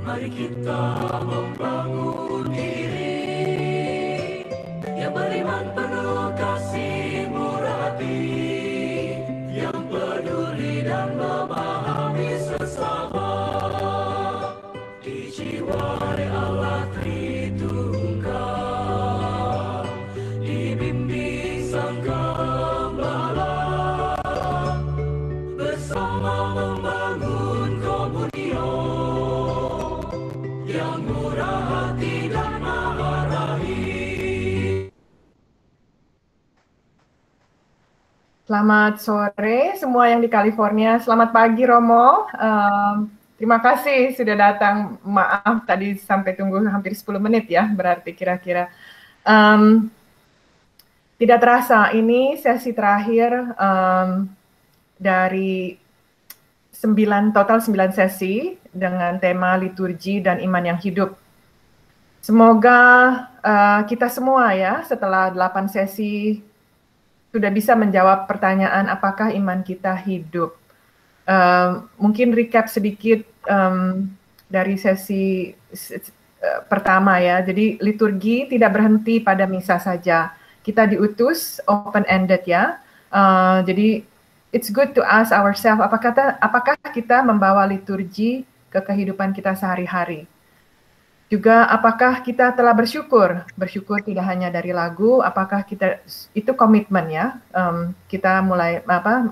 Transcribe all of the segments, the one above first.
Mari kita membangun diri yang beriman penuh kasih murah hati, yang peduli dan memahami sesama, dijiwai Allah Tritunggal, dibimbing Sang Gembala, bersama membangun komunion yang murah hati dan maha rahim. Selamat sore semua yang di California. Selamat pagi Romo. Terima kasih sudah datang. Maaf tadi sampai tunggu hampir 10 menit ya, berarti kira-kira. Tidak terasa ini sesi terakhir dari total 9 sesi dengan tema liturgi dan iman yang hidup. Semoga kita semua ya setelah 8 sesi sudah bisa menjawab pertanyaan apakah iman kita hidup. Mungkin recap sedikit dari sesi pertama ya. Jadi liturgi tidak berhenti pada misa saja. Kita diutus open-ended ya. Jadi it's good to ask ourselves apakah kita membawa liturgi ke kehidupan kita sehari-hari. Juga apakah kita telah bersyukur? Bersyukur tidak hanya dari lagu, apakah kita itu komitmen ya? Kita mulai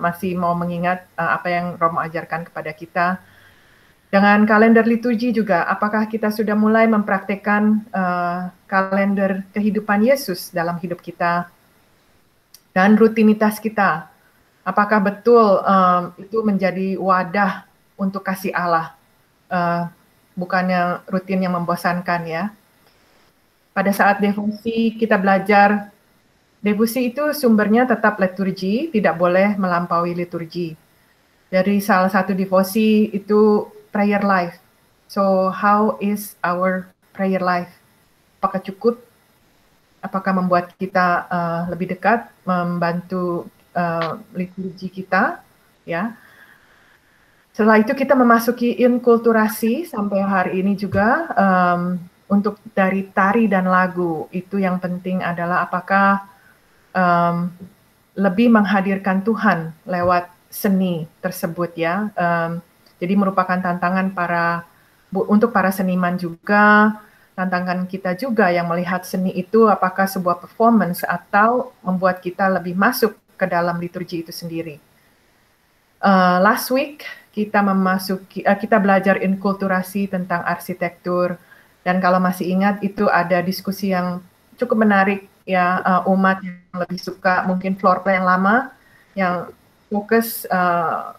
masih mau mengingat apa yang Romo ajarkan kepada kita. Dengan kalender liturgi juga, apakah kita sudah mulai mempraktekkan kalender kehidupan Yesus dalam hidup kita dan rutinitas kita? Apakah betul itu menjadi wadah untuk kasih Allah? Bukannya rutin yang membosankan ya. Pada saat devosi kita belajar, devosi itu sumbernya tetap liturgi, tidak boleh melampaui liturgi. Dari salah satu devosi itu prayer life. So how is our prayer life? Apakah cukup? Apakah membuat kita lebih dekat, membantu liturgi kita? Ya. Setelah itu kita memasuki inkulturasi sampai hari ini juga untuk dari tari dan lagu. Itu yang penting adalah apakah lebih menghadirkan Tuhan lewat seni tersebut ya. Jadi merupakan tantangan untuk para seniman juga, tantangan kita juga yang melihat seni itu apakah sebuah performance atau membuat kita lebih masuk ke dalam liturgi itu sendiri. Last week kita belajar inkulturasi tentang arsitektur, dan kalau masih ingat itu ada diskusi yang cukup menarik ya, umat yang lebih suka mungkin floor plan lama yang fokus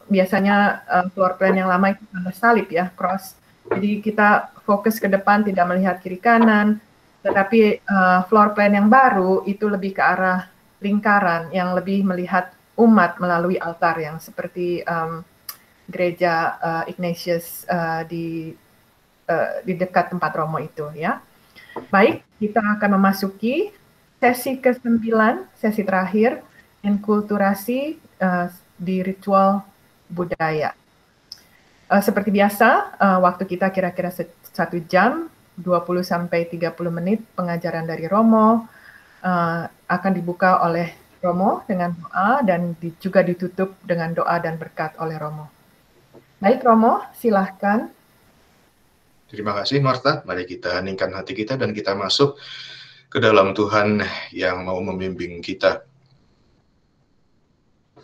biasanya floor plan yang lama itu tanda salib ya, cross. Jadi kita fokus ke depan tidak melihat kiri kanan, tetapi floor plan yang baru itu lebih ke arah lingkaran yang lebih melihat umat melalui altar yang seperti gereja Ignatius di dekat tempat Romo itu ya. Baik, kita akan memasuki sesi ke-9, sesi terakhir, inkulturasi di ritual budaya. Seperti biasa, waktu kita kira-kira 1 jam, 20 sampai 30 menit pengajaran dari Romo akan dibuka oleh Romo dengan doa dan juga ditutup dengan doa dan berkat oleh Romo. Baik Romo, silahkan. Terima kasih Martha, mari kita heningkan hati kita dan kita masuk ke dalam Tuhan yang mau membimbing kita.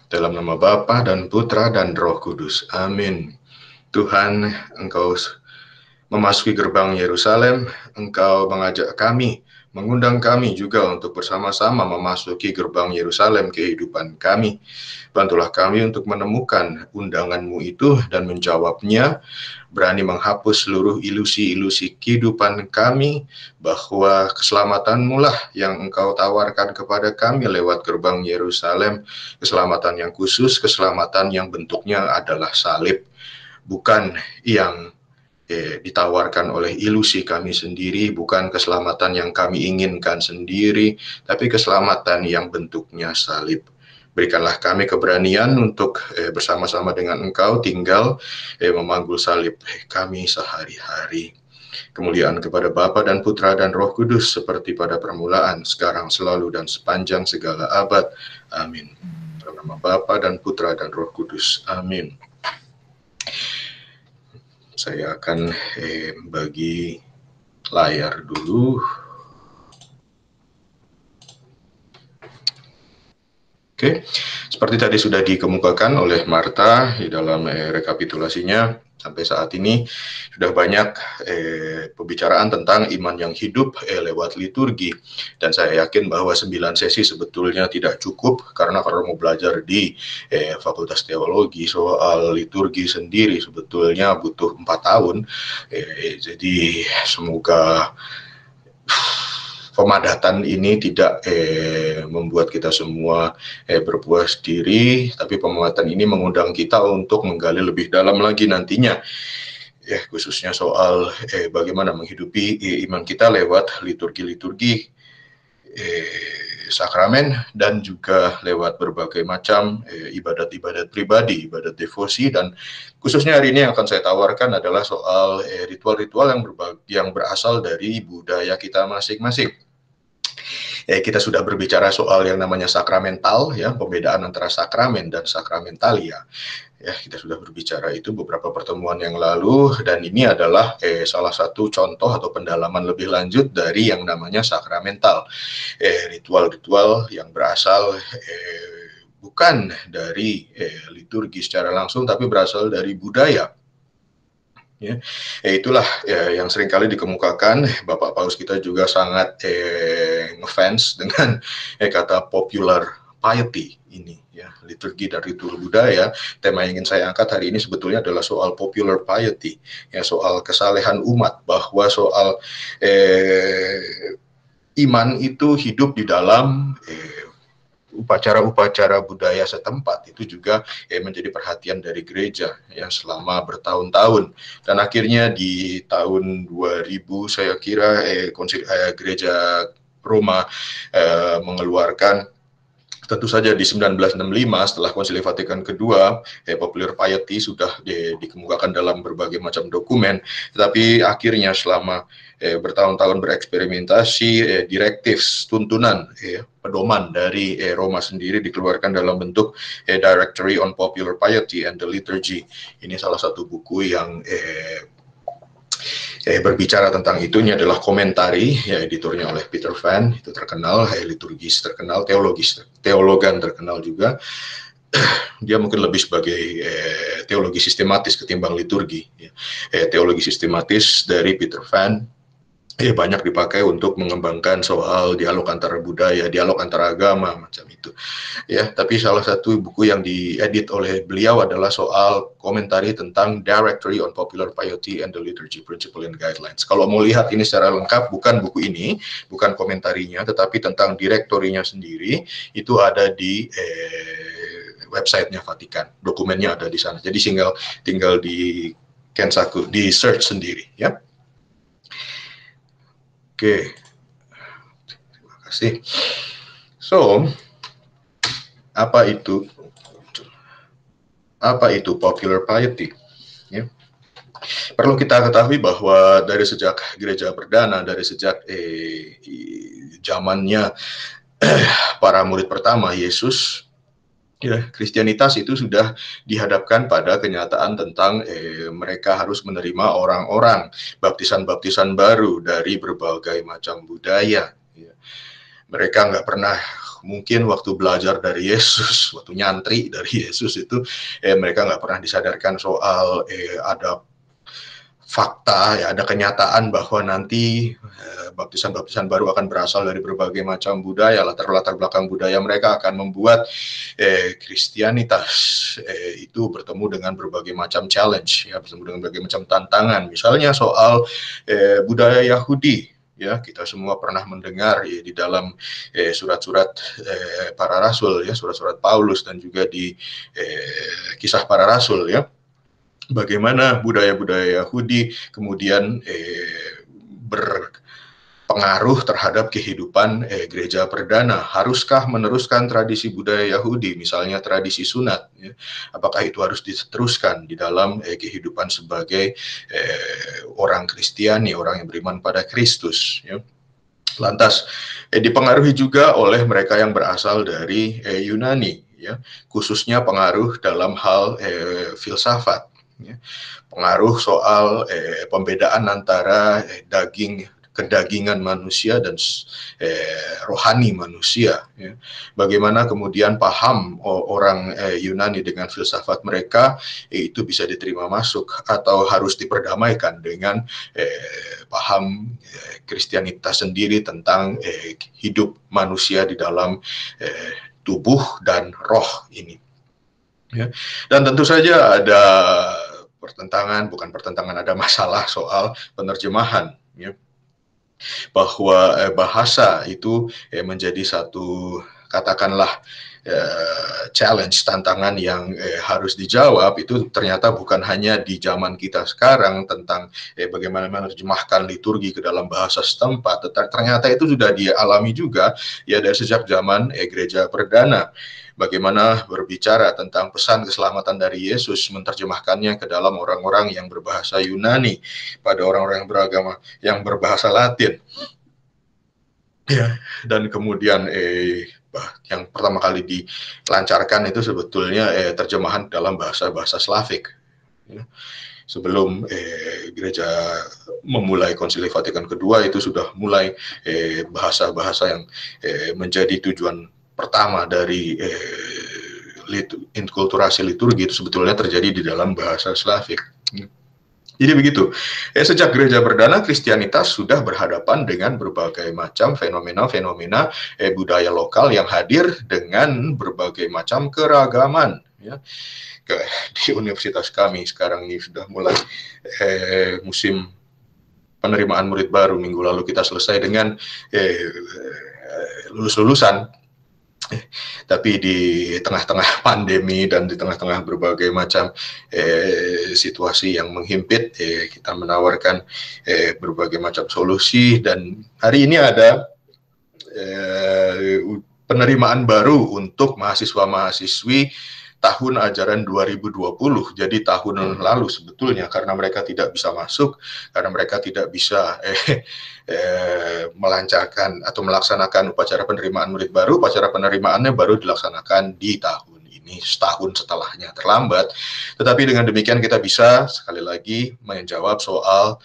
Dalam nama Bapa dan Putra dan Roh Kudus, amin. Tuhan, Engkau memasuki gerbang Yerusalem, Engkau mengajak kami, mengundang kami juga untuk bersama-sama memasuki gerbang Yerusalem kehidupan kami. Bantulah kami untuk menemukan undangan-Mu itu dan menjawabnya, berani menghapus seluruh ilusi-ilusi kehidupan kami, bahwa keselamatan-Mu lah yang Engkau tawarkan kepada kami lewat gerbang Yerusalem, keselamatan yang khusus, keselamatan yang bentuknya adalah salib, bukan yang ditawarkan oleh ilusi kami sendiri, bukan keselamatan yang kami inginkan sendiri, tapi keselamatan yang bentuknya salib. Berikanlah kami keberanian untuk bersama-sama dengan Engkau tinggal memanggul salib kami sehari-hari. Kemuliaan kepada Bapa dan Putra dan Roh Kudus seperti pada permulaan, sekarang, selalu, dan sepanjang segala abad. Amin. Dalam nama Bapa dan Putra dan Roh Kudus. Amin. Saya akan bagi layar dulu. Oke, seperti tadi sudah dikemukakan oleh Marta di dalam rekapitulasinya, sampai saat ini sudah banyak pembicaraan tentang iman yang hidup lewat liturgi. Dan saya yakin bahwa 9 sesi sebetulnya tidak cukup, karena kalau mau belajar di Fakultas Teologi soal liturgi sendiri sebetulnya butuh 4 tahun. Jadi semoga pemadatan ini tidak membuat kita semua berpuas diri, tapi pemadatan ini mengundang kita untuk menggali lebih dalam lagi nantinya, khususnya soal bagaimana menghidupi iman kita lewat liturgi-liturgi, sakramen, dan juga lewat berbagai macam ibadat-ibadat pribadi, ibadat devosi. Dan khususnya hari ini yang akan saya tawarkan adalah soal ritual-ritual yang berasal dari budaya kita masing-masing. Kita sudah berbicara soal yang namanya sakramental, ya, pembedaan antara sakramen dan sakramentalia. Ya, kita sudah berbicara itu beberapa pertemuan yang lalu, dan ini adalah salah satu contoh atau pendalaman lebih lanjut dari yang namanya sakramental, ritual-ritual yang berasal bukan dari liturgi secara langsung, tapi berasal dari budaya. Ya, itulah yang seringkali dikemukakan. Bapak Paus kita juga sangat ngefans dengan kata popular piety ini, ya, liturgi dan ritual budaya. Tema yang ingin saya angkat hari ini sebetulnya adalah soal popular piety, ya, soal kesalehan umat, bahwa soal iman itu hidup di dalam upacara-upacara budaya setempat. Itu juga menjadi perhatian dari gereja yang selama bertahun-tahun. Dan akhirnya di tahun 2000 saya kira gereja Roma mengeluarkan, tentu saja di 1965 setelah Konsili Vatikan kedua, popular piety sudah dikemukakan dalam berbagai macam dokumen, tetapi akhirnya selama bertahun-tahun bereksperimentasi, direktif, tuntunan, pedoman dari Roma sendiri dikeluarkan dalam bentuk Directory on Popular Piety and the Liturgy. Ini salah satu buku yang berbicara tentang itu. Ini adalah komentari, ya, editornya oleh Peter Van, itu terkenal, liturgis terkenal, teologan terkenal juga. Dia mungkin lebih sebagai teologi sistematis ketimbang liturgi, ya. Teologi sistematis dari Peter Van banyak dipakai untuk mengembangkan soal dialog antara budaya, dialog antara agama, macam itu. Ya, tapi salah satu buku yang diedit oleh beliau adalah soal komentari tentang Directory on Popular Piety and the Liturgy, Principle and Guidelines. Kalau mau lihat ini secara lengkap, bukan buku ini, bukan komentarinya, tetapi tentang direktorinya sendiri, itu ada di websitenya Vatikan. Dokumennya ada di sana. Jadi tinggal di Kensaku, di search sendiri, ya. Oke, terima kasih. So, apa itu popular piety? Ya. Perlu kita ketahui bahwa dari sejak gereja perdana, dari sejak zamannya para murid pertama Yesus, ya, Kristianitas itu sudah dihadapkan pada kenyataan tentang mereka harus menerima orang-orang, baptisan-baptisan baru dari berbagai macam budaya. Ya. Mereka nggak pernah, mungkin waktu belajar dari Yesus, waktu nyantri dari Yesus itu, mereka nggak pernah disadarkan soal ada fakta, ya, ada kenyataan bahwa nanti baptisan-baptisan baru akan berasal dari berbagai macam budaya, latar belakang budaya mereka akan membuat Kristianitas itu bertemu dengan berbagai macam challenge, ya, bertemu dengan berbagai macam tantangan. Misalnya soal budaya Yahudi, ya, kita semua pernah mendengar, ya, di dalam surat-surat para rasul, ya, surat-surat Paulus dan juga di kisah para rasul, ya. Bagaimana budaya-budaya Yahudi kemudian pengaruh terhadap kehidupan gereja perdana. Haruskah meneruskan tradisi budaya Yahudi, misalnya tradisi sunat? Ya? Apakah itu harus diteruskan di dalam kehidupan sebagai orang Kristiani, orang yang beriman pada Kristus? Ya? Lantas dipengaruhi juga oleh mereka yang berasal dari Yunani, ya, khususnya pengaruh dalam hal filsafat, ya, pengaruh soal pembedaan antara kedagingan manusia dan rohani manusia. Ya. Bagaimana kemudian paham orang Yunani dengan filsafat mereka itu bisa diterima masuk atau harus diperdamaikan dengan paham Kristianitas sendiri tentang hidup manusia di dalam tubuh dan roh ini. Ya. Dan tentu saja ada ada masalah soal penerjemahan. Ya. Bahwa bahasa itu menjadi satu, katakanlah, challenge, tantangan yang harus dijawab. Itu ternyata bukan hanya di zaman kita sekarang tentang bagaimana menerjemahkan liturgi ke dalam bahasa setempat, tetapi ternyata itu sudah dialami juga ya dari sejak zaman gereja perdana. Bagaimana berbicara tentang pesan keselamatan dari Yesus, menerjemahkannya ke dalam orang-orang yang berbahasa Yunani, pada orang-orang yang beragama yang berbahasa Latin. Ya, dan kemudian yang pertama kali dilancarkan itu sebetulnya terjemahan dalam bahasa-bahasa Slavik. Ya. Sebelum gereja memulai Konsili Vatikan kedua itu sudah mulai bahasa-bahasa yang menjadi tujuan pertama dari inkulturasi liturgi itu sebetulnya terjadi di dalam bahasa Slavik. Jadi begitu, sejak gereja perdana Kristianitas sudah berhadapan dengan berbagai macam fenomena-fenomena budaya lokal yang hadir dengan berbagai macam keragaman. Ya. Di universitas kami sekarang ini sudah mulai musim penerimaan murid baru. Minggu lalu kita selesai dengan lulus-lulusan. Tapi di tengah-tengah pandemi dan di tengah-tengah berbagai macam situasi yang menghimpit, kita menawarkan berbagai macam solusi, dan hari ini ada penerimaan baru untuk mahasiswa-mahasiswi tahun ajaran 2020, jadi tahun lalu sebetulnya, karena mereka tidak bisa masuk, karena mereka tidak bisa melancarkan atau melaksanakan upacara penerimaan murid baru. Upacara penerimaannya baru dilaksanakan di tahun ini, setahun setelahnya, terlambat. Tetapi dengan demikian kita bisa sekali lagi menjawab soal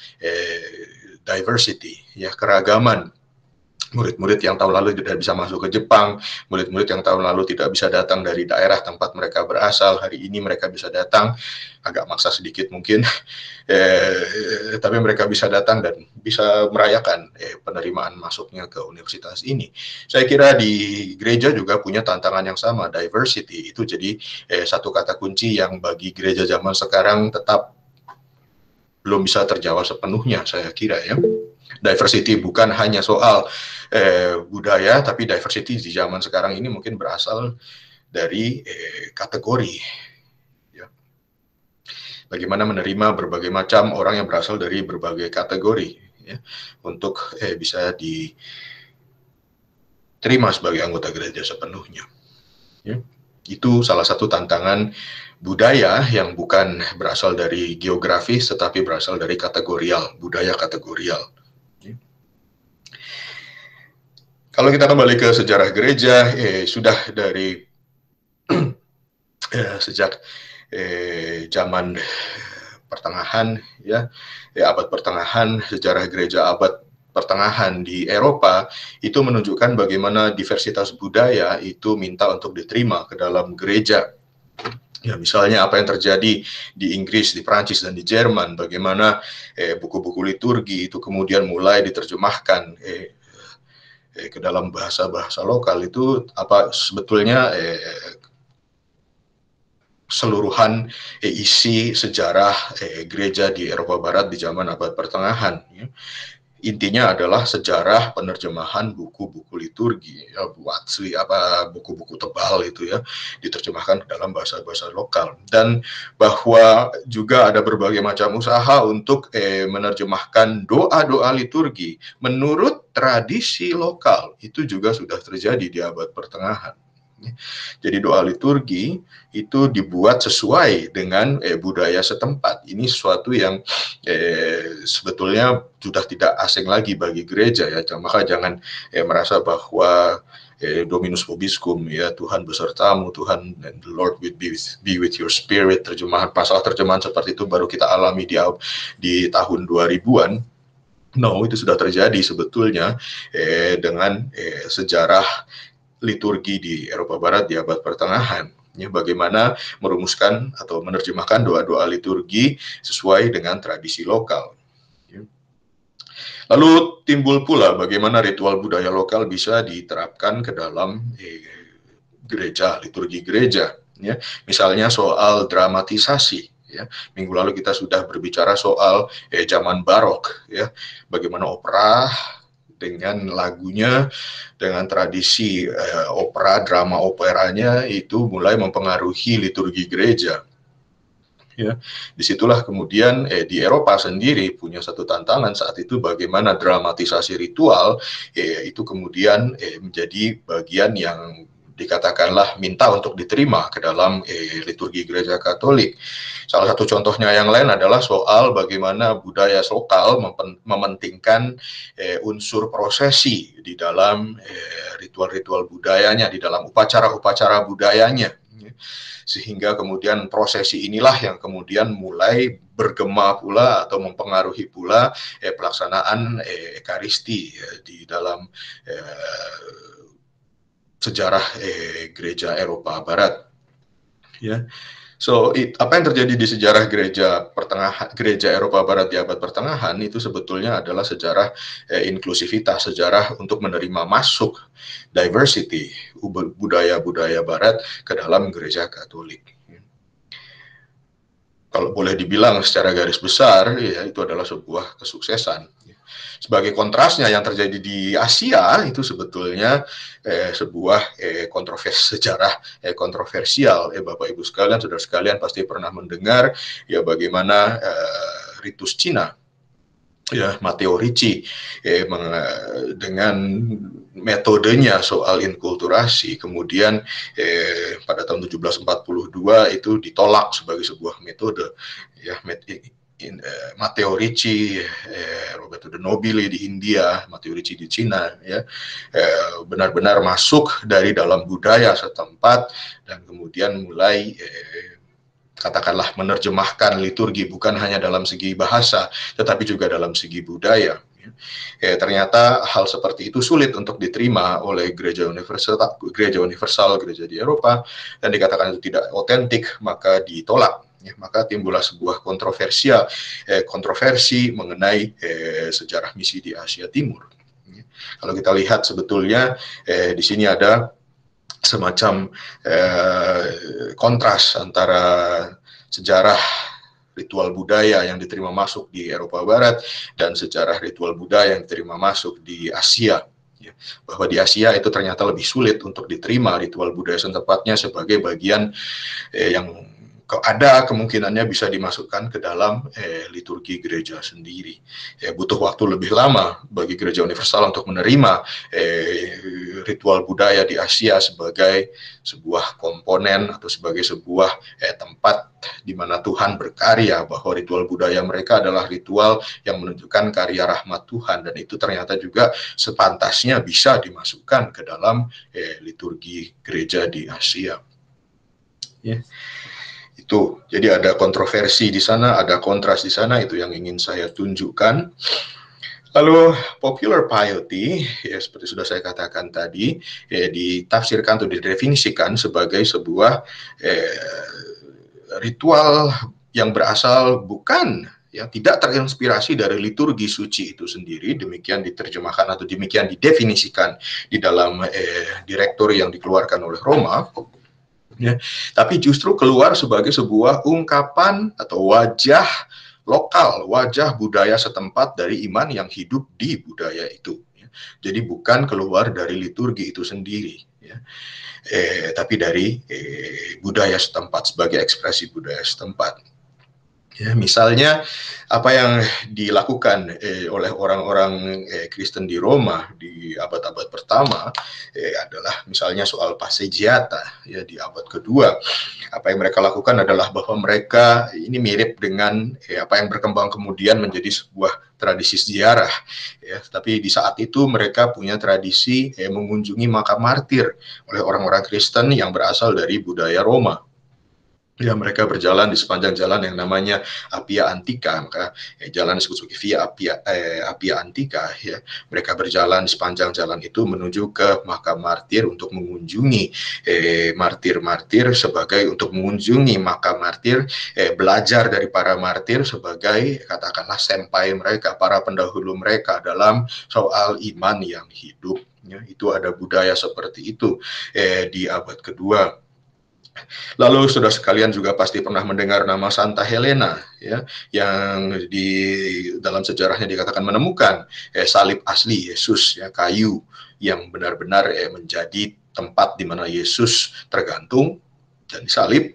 diversity, ya, keragaman. Murid-murid yang tahun lalu tidak bisa masuk ke Jepang, murid-murid yang tahun lalu tidak bisa datang dari daerah tempat mereka berasal, hari ini mereka bisa datang, agak maksa sedikit mungkin, tapi mereka bisa datang dan bisa merayakan penerimaan masuknya ke universitas ini. Saya kira di gereja juga punya tantangan yang sama, diversity, itu jadi satu kata kunci yang bagi gereja zaman sekarang tetap belum bisa terjawab sepenuhnya, saya kira, ya. Diversity bukan hanya soal budaya, tapi diversity di zaman sekarang ini mungkin berasal dari kategori. Ya. Bagaimana menerima berbagai macam orang yang berasal dari berbagai kategori, ya, untuk bisa diterima sebagai anggota gereja sepenuhnya. Ya. Itu salah satu tantangan budaya yang bukan berasal dari geografis, tetapi berasal dari kategorial, budaya kategorial. Kalau kita kembali ke sejarah gereja, sudah dari sejak zaman pertengahan, ya, abad pertengahan, sejarah gereja abad pertengahan di Eropa itu menunjukkan bagaimana diversitas budaya itu minta untuk diterima ke dalam gereja. Ya, misalnya apa yang terjadi di Inggris, di Prancis, dan di Jerman, bagaimana buku-buku liturgi itu kemudian mulai diterjemahkan ke dalam bahasa-bahasa lokal. Itu apa sebetulnya keseluruhan isi sejarah gereja di Eropa Barat di zaman abad pertengahan. Ya. intinya adalah sejarah penerjemahan buku-buku liturgi, ya, buku-buku tebal itu ya, diterjemahkan ke dalam bahasa-bahasa lokal, dan bahwa juga ada berbagai macam usaha untuk menerjemahkan doa-doa liturgi menurut tradisi lokal. Itu juga sudah terjadi di abad pertengahan. Jadi doa liturgi itu dibuat sesuai dengan budaya setempat. Ini sesuatu yang sebetulnya sudah tidak asing lagi bagi gereja ya. Maka jangan merasa bahwa Dominus vobiscum, ya, Tuhan besertamu, Tuhan, and the Lord will be with your spirit. Terjemahan seperti itu baru kita alami di tahun 2000-an. No, itu sudah terjadi sebetulnya dengan sejarah liturgi di Eropa Barat di abad pertengahan, ya, bagaimana merumuskan atau menerjemahkan doa-doa liturgi sesuai dengan tradisi lokal. Ya. Lalu timbul pula bagaimana ritual budaya lokal bisa diterapkan ke dalam gereja, liturgi gereja. Ya. Misalnya soal dramatisasi. Ya. Minggu lalu kita sudah berbicara soal zaman barok, ya, bagaimana opera dengan lagunya, dengan tradisi opera, drama operanya itu mulai mempengaruhi liturgi gereja. Ya, disitulah kemudian di Eropa sendiri punya satu tantangan saat itu, bagaimana dramatisasi ritual itu kemudian menjadi bagian yang dikatakanlah minta untuk diterima ke dalam liturgi gereja Katolik. Salah satu contohnya yang lain adalah soal bagaimana budaya lokal mementingkan unsur prosesi di dalam ritual-ritual budayanya, di dalam upacara-upacara budayanya. Sehingga kemudian prosesi inilah yang kemudian mulai bergema pula atau mempengaruhi pula pelaksanaan Ekaristi di dalam sejarah gereja Eropa Barat. Ya. So, apa yang terjadi di sejarah gereja Eropa Barat di abad pertengahan itu sebetulnya adalah sejarah inklusivitas, sejarah untuk menerima masuk diversity budaya-budaya Barat ke dalam gereja Katolik. Kalau boleh dibilang secara garis besar, ya, itu adalah sebuah kesuksesan. Sebagai kontrasnya yang terjadi di Asia itu sebetulnya sebuah sejarah kontroversial. Bapak Ibu sekalian, saudara sekalian pasti pernah mendengar ya bagaimana ritus Cina, ya, Matteo Ricci dengan metodenya soal inkulturasi kemudian pada tahun 1742 itu ditolak sebagai sebuah metode, ya, Matteo Ricci, Roberto de Nobile di India, Matteo Ricci di Cina, ya, benar-benar masuk dari dalam budaya setempat dan kemudian mulai katakanlah menerjemahkan liturgi bukan hanya dalam segi bahasa, tetapi juga dalam segi budaya. Ternyata hal seperti itu sulit untuk diterima oleh gereja universal, gereja di Eropa, dan dikatakan itu tidak otentik, maka ditolak. Maka timbullah sebuah kontroversi mengenai sejarah misi di Asia Timur. Kalau kita lihat sebetulnya di sini ada semacam kontras antara sejarah ritual budaya yang diterima masuk di Eropa Barat dan sejarah ritual budaya yang diterima masuk di Asia. Bahwa di Asia itu ternyata lebih sulit untuk diterima ritual budaya setempatnya sebagai bagian yang ada kemungkinannya bisa dimasukkan ke dalam liturgi gereja sendiri. Butuh waktu lebih lama bagi gereja universal untuk menerima ritual budaya di Asia sebagai sebuah komponen atau sebagai sebuah tempat di mana Tuhan berkarya, bahwa ritual budaya mereka adalah ritual yang menunjukkan karya rahmat Tuhan, dan itu ternyata juga sepantasnya bisa dimasukkan ke dalam liturgi gereja di Asia. Ya. Itu, jadi ada kontroversi di sana, ada kontras di sana, itu yang ingin saya tunjukkan. Lalu popular piety, ya seperti sudah saya katakan tadi, ditafsirkan atau didefinisikan sebagai sebuah ritual yang berasal bukan, ya, tidak terinspirasi dari liturgi suci itu sendiri, demikian diterjemahkan atau demikian didefinisikan di dalam direktori yang dikeluarkan oleh Roma. Ya, tapi justru keluar sebagai sebuah ungkapan atau wajah lokal, wajah budaya setempat dari iman yang hidup di budaya itu. Jadi bukan keluar dari liturgi itu sendiri, ya. Tapi dari budaya setempat, sebagai ekspresi budaya setempat. Ya, misalnya apa yang dilakukan oleh orang-orang Kristen di Roma di abad-abad pertama adalah misalnya soal passegiata, ya, di abad kedua. Apa yang mereka lakukan adalah bahwa mereka ini mirip dengan apa yang berkembang kemudian menjadi sebuah tradisi ziarah, ya. Tapi di saat itu mereka punya tradisi mengunjungi makam martir oleh orang-orang Kristen yang berasal dari budaya Roma. Ya, mereka berjalan di sepanjang jalan yang namanya Appia Antica, maka jalan disebut sebagai Via Appia Antica, ya. Mereka berjalan di sepanjang jalan itu menuju ke makam martir untuk mengunjungi martir-martir, sebagai untuk mengunjungi makam martir, belajar dari para martir sebagai katakanlah senpai mereka, para pendahulu mereka dalam soal iman yang hidup, ya. Itu ada budaya seperti itu di abad kedua. Lalu saudara sekalian juga pasti pernah mendengar nama Santa Helena, ya, yang di dalam sejarahnya dikatakan menemukan salib asli Yesus, ya, kayu yang benar-benar menjadi tempat di mana Yesus tergantung dan disalib.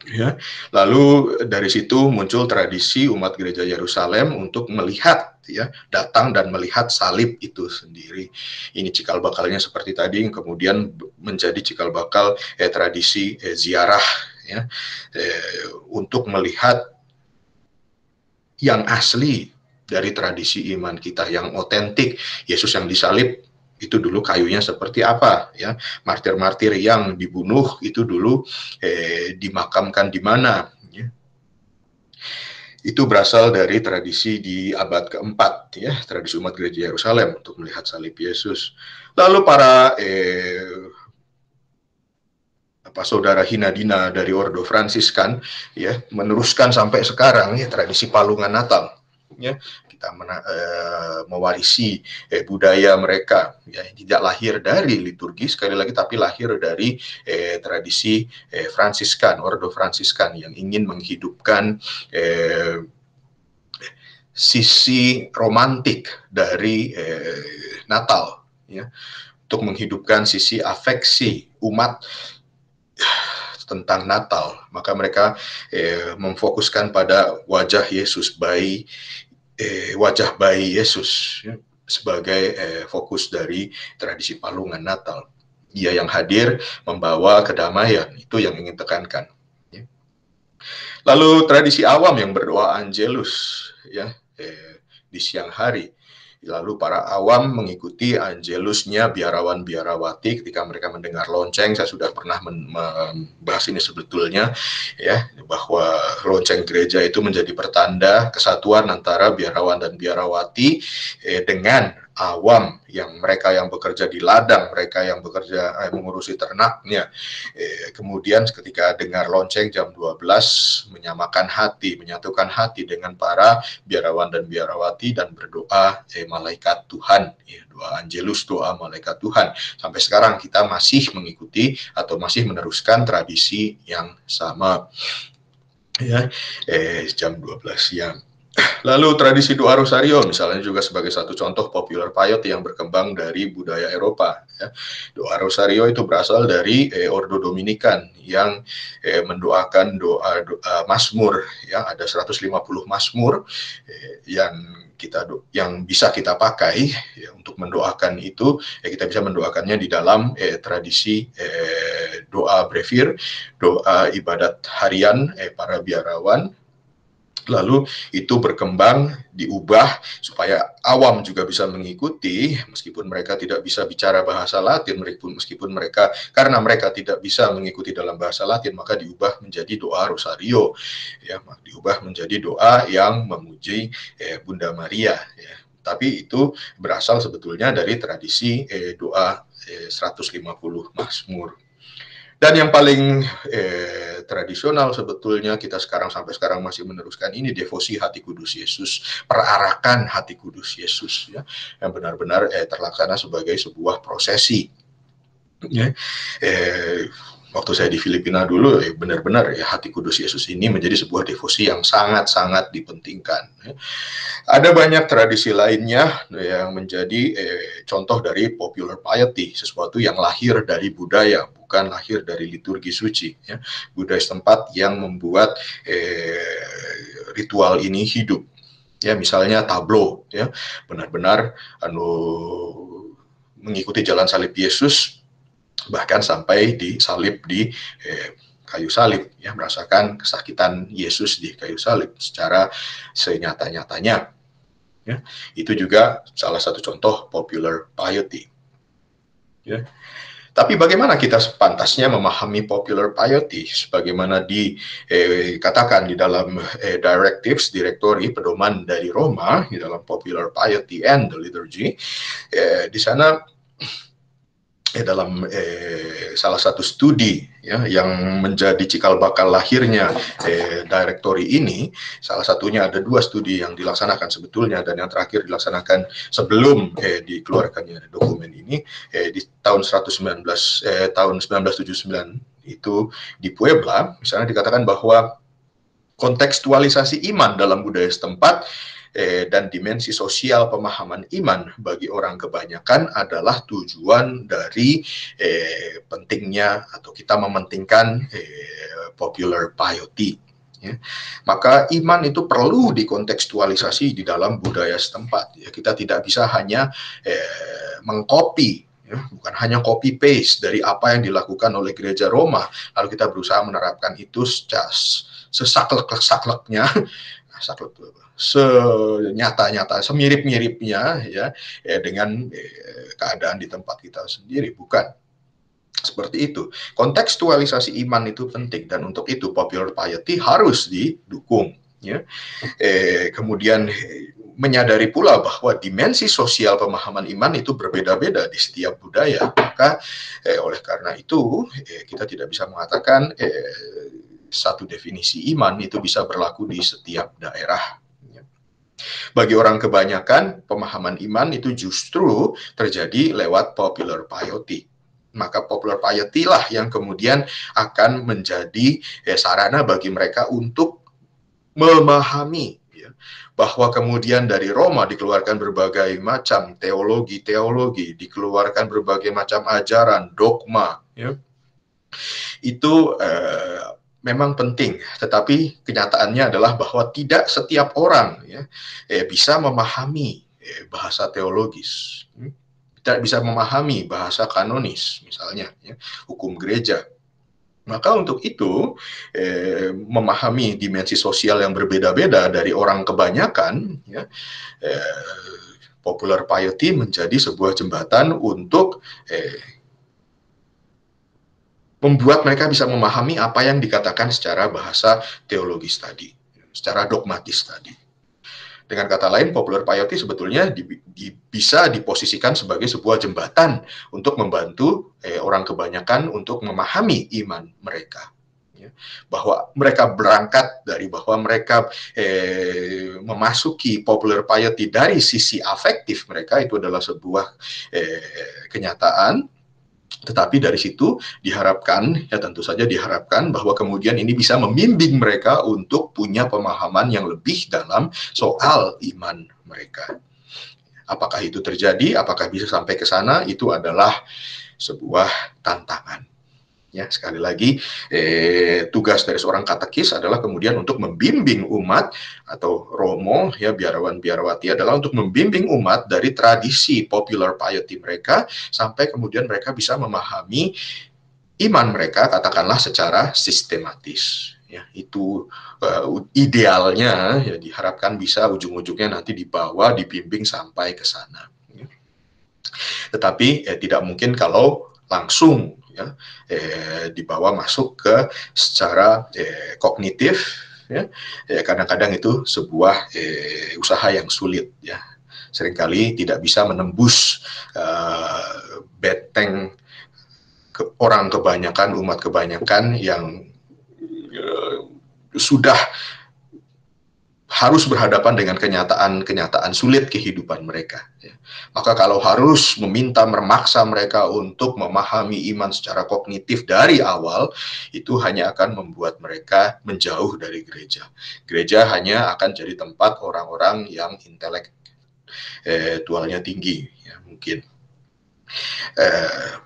Ya. Lalu dari situ muncul tradisi umat gereja Yerusalem untuk melihat, ya, datang dan melihat salib itu sendiri. Ini cikal bakalnya seperti tadi, kemudian menjadi cikal bakal tradisi ziarah, ya, untuk melihat yang asli dari tradisi iman kita, yang otentik, Yesus yang disalib itu dulu kayunya seperti apa, ya, martir-martir yang dibunuh itu dulu dimakamkan di mana, ya. Itu berasal dari tradisi di abad keempat, ya, tradisi umat gereja Yerusalem untuk melihat salib Yesus. Lalu para saudara Hinadina dari Ordo Fransiskan, ya, meneruskan sampai sekarang, ya, tradisi palungan Natal, ya. Kita mewarisi budaya mereka, ya, tidak lahir dari liturgi sekali lagi, tapi lahir dari tradisi Fransiskan, Ordo Fransiskan yang ingin menghidupkan sisi romantik dari Natal, ya, untuk menghidupkan sisi afeksi umat tentang Natal. Maka mereka memfokuskan pada wajah Yesus, wajah bayi Yesus, ya, sebagai fokus dari tradisi palungan Natal. Dia yang hadir membawa kedamaian, itu yang ingin tekankan, ya. Lalu tradisi awam yang berdoa Angelus, ya, di siang hari. Lalu para awam mengikuti Angelusnya biarawan-biarawati ketika mereka mendengar lonceng. Saya sudah pernah membahas ini sebetulnya, ya, bahwa lonceng gereja itu menjadi pertanda kesatuan antara biarawan dan biarawati dengan awam, yang mereka yang bekerja di ladang, mereka yang bekerja mengurusi ternaknya. Kemudian ketika dengar lonceng jam 12, menyamakan hati, menyatukan hati dengan para biarawan dan biarawati dan berdoa malaikat Tuhan, ya, doa Angelus, doa malaikat Tuhan. Sampai sekarang kita masih mengikuti atau masih meneruskan tradisi yang sama, ya, jam 12 siang. Lalu tradisi doa rosario misalnya juga sebagai satu contoh popular piety yang berkembang dari budaya Eropa, ya. Doa rosario itu berasal dari Ordo Dominikan yang mendoakan doa Mazmur, ya, ada 150 Mazmur yang bisa kita pakai, ya, untuk mendoakan itu, ya, kita bisa mendoakannya di dalam tradisi doa brevir, doa ibadat harian para biarawan. Lalu itu berkembang, diubah supaya awam juga bisa mengikuti, meskipun mereka tidak bisa bicara bahasa Latin, meskipun mereka, karena mereka tidak bisa mengikuti dalam bahasa Latin, maka diubah menjadi doa rosario, ya, diubah menjadi doa yang memuji Bunda Maria, ya. Tapi itu berasal sebetulnya dari tradisi doa 150 Mazmur. Dan yang paling tradisional sebetulnya kita sampai sekarang masih meneruskan ini, devosi hati kudus Yesus, perarakan hati kudus Yesus, ya, yang benar-benar terlaksana sebagai sebuah prosesi, ya. waktu saya di Filipina dulu, benar-benar ya hati kudus Yesus ini menjadi sebuah devosi yang sangat-sangat dipentingkan. Ada banyak tradisi lainnya yang menjadi contoh dari popular piety, sesuatu yang lahir dari budaya, bukan lahir dari liturgi suci. Ya. Budaya setempat yang membuat ritual ini hidup. Ya, misalnya tablo, ya, benar-benar mengikuti jalan salib Yesus, bahkan sampai disalib di kayu salib, ya, merasakan kesakitan Yesus di kayu salib secara senyata-nyatanya. Ya, itu juga salah satu contoh popular piety. Ya. Tapi bagaimana kita sepantasnya memahami popular piety? Sebagaimana dikatakan di dalam directives, direktori pedoman dari Roma, di dalam popular piety and the liturgy, di sana dalam salah satu studi, ya, yang menjadi cikal bakal lahirnya direktori ini, salah satunya ada 2 studi yang dilaksanakan sebetulnya, dan yang terakhir dilaksanakan sebelum dikeluarkannya dokumen ini di tahun 1979 itu di Puebla. Misalnya dikatakan bahwa kontekstualisasi iman dalam budaya setempat dan dimensi sosial pemahaman iman bagi orang kebanyakan adalah tujuan dari pentingnya atau kita mementingkan popular piety. Ya. Maka iman itu perlu dikontekstualisasi di dalam budaya setempat. Ya, kita tidak bisa hanya mengcopy, ya, bukan hanya copy paste dari apa yang dilakukan oleh gereja Roma, lalu kita berusaha menerapkan itu sesaklek-sakleknya, senyata-nyata, semirip-miripnya, ya, dengan keadaan di tempat kita sendiri. Bukan seperti itu. Kontekstualisasi iman itu penting, dan untuk itu popular piety harus didukung. Ya. Kemudian menyadari pula bahwa dimensi sosial pemahaman iman itu berbeda-beda di setiap budaya. Maka oleh karena itu kita tidak bisa mengatakan satu definisi iman itu bisa berlaku di setiap daerah. Bagi orang kebanyakan, pemahaman iman itu justru terjadi lewat popular piety. Maka popular piety lah yang kemudian akan menjadi sarana bagi mereka untuk memahami, ya, bahwa kemudian dari Roma dikeluarkan berbagai macam teologi, dikeluarkan berbagai macam ajaran, dogma, ya. Itu memang penting, tetapi kenyataannya adalah bahwa tidak setiap orang, ya, bisa memahami bahasa teologis, tidak bisa memahami bahasa kanonis, misalnya, ya, hukum gereja. Maka untuk itu, memahami dimensi sosial yang berbeda-beda dari orang kebanyakan, ya, popular piety menjadi sebuah jembatan untuk membuat mereka bisa memahami apa yang dikatakan secara bahasa teologis tadi, secara dogmatis tadi. Dengan kata lain, popular piety sebetulnya bisa diposisikan sebagai sebuah jembatan untuk membantu orang kebanyakan untuk memahami iman mereka. Ya. Bahwa mereka berangkat dari bahwa mereka memasuki popular piety dari sisi afektif mereka, itu adalah sebuah kenyataan. Tetapi dari situ diharapkan, ya tentu saja diharapkan bahwa kemudian ini bisa membimbing mereka untuk punya pemahaman yang lebih dalam soal iman mereka. Apakah itu terjadi? Apakah bisa sampai ke sana? Itu adalah sebuah tantangan. Ya, sekali lagi, tugas dari seorang katekis adalah kemudian untuk membimbing umat atau romo, ya, biarawan-biarawati adalah untuk membimbing umat dari tradisi popular piety mereka sampai kemudian mereka bisa memahami iman mereka, katakanlah secara sistematis. Ya, itu idealnya, ya, diharapkan bisa ujung-ujungnya nanti dibawa, dibimbing sampai ke sana. Ya. Tetapi tidak mungkin kalau langsung, ya, dibawa masuk ke secara kognitif, ya. Kadang-kadang itu sebuah usaha yang sulit, ya. Seringkali tidak bisa menembus benteng orang kebanyakan, umat kebanyakan yang sudah harus berhadapan dengan kenyataan-kenyataan sulit kehidupan mereka. Ya. Maka kalau harus memaksa mereka untuk memahami iman secara kognitif dari awal, itu hanya akan membuat mereka menjauh dari gereja. Gereja hanya akan jadi tempat orang-orang yang intelektualnya tinggi, ya, mungkin.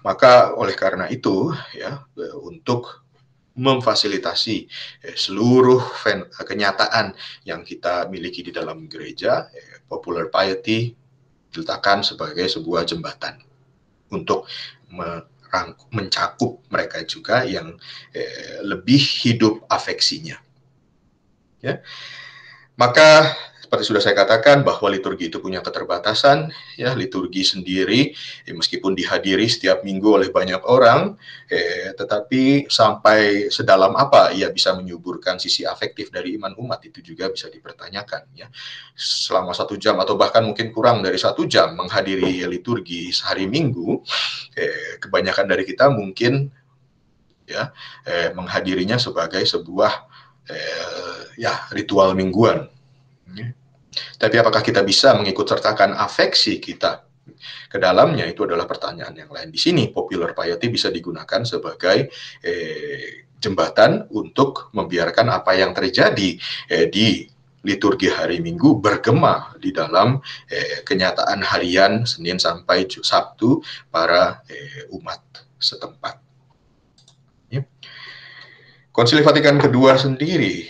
Maka oleh karena itu, ya, untuk memfasilitasi seluruh kenyataan yang kita miliki di dalam gereja, popular piety diletakkan sebagai sebuah jembatan untuk mencakup mereka juga yang lebih hidup afeksinya. Ya. Maka seperti sudah saya katakan bahwa liturgi itu punya keterbatasan, ya, liturgi sendiri meskipun dihadiri setiap minggu oleh banyak orang, tetapi sampai sedalam apa ia bisa menyuburkan sisi afektif dari iman umat itu juga bisa dipertanyakan, ya. Selama 1 jam atau bahkan mungkin kurang dari 1 jam menghadiri liturgi sehari minggu, kebanyakan dari kita mungkin, ya, menghadirinya sebagai sebuah ritual mingguan. Tapi apakah kita bisa mengikut sertakan afeksi kita ke dalamnya, itu adalah pertanyaan yang lain. Di sini popular piety bisa digunakan sebagai jembatan untuk membiarkan apa yang terjadi di liturgi hari Minggu bergema di dalam kenyataan harian Senin sampai Sabtu para umat setempat. Ya. Konsili Vatikan kedua sendiri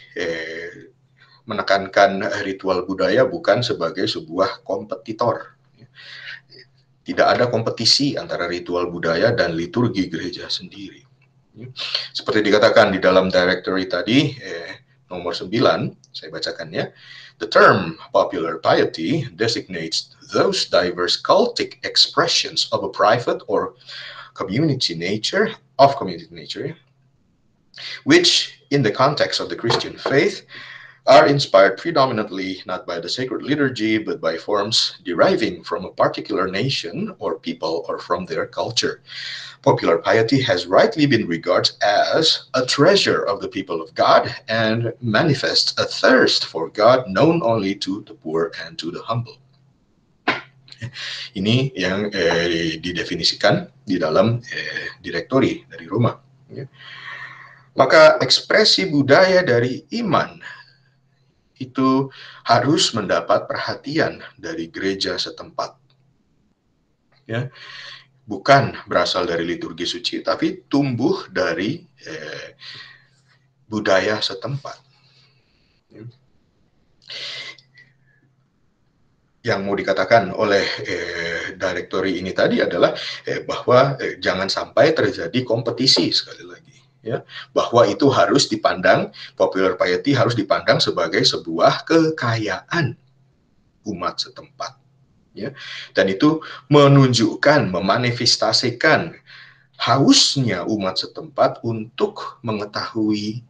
menekankan ritual budaya bukan sebagai sebuah kompetitor. Tidak ada kompetisi antara ritual budaya dan liturgi gereja sendiri. Seperti dikatakan di dalam directory tadi, nomor 9, saya bacakan ya. The term popular piety designates those diverse cultic expressions of a private or community nature, which in the context of the Christian faith are inspired predominantly not by the sacred liturgy, but by forms deriving from a particular nation or people or from their culture. Popular piety has rightly been regarded as a treasure of the people of God and manifests a thirst for God known only to the poor and to the humble. Ini yang didefinisikan di dalam direktori dari Roma. Maka ekspresi budaya dari iman itu harus mendapat perhatian dari gereja setempat. Ya, bukan berasal dari liturgi suci, tapi tumbuh dari budaya setempat. Ya. Yang mau dikatakan oleh direktori ini tadi adalah bahwa jangan sampai terjadi kompetisi sekali lagi. Ya, bahwa itu harus dipandang, popular piety harus dipandang sebagai sebuah kekayaan umat setempat. Ya, dan itu menunjukkan, memanifestasikan hausnya umat setempat untuk mengetahui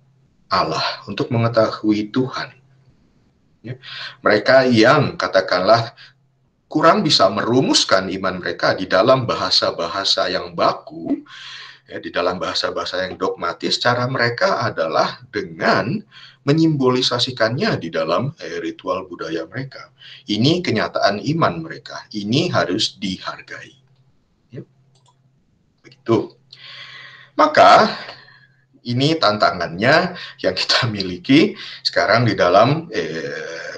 Allah, untuk mengetahui Tuhan. Ya, mereka yang katakanlah kurang bisa merumuskan iman mereka di dalam bahasa-bahasa yang baku, ya, di dalam bahasa-bahasa yang dogmatis, cara mereka adalah dengan menyimbolisasikannya di dalam ritual budaya mereka. Ini kenyataan iman mereka. Ini harus dihargai. Ya. Begitu. Maka ini tantangannya yang kita miliki sekarang di dalam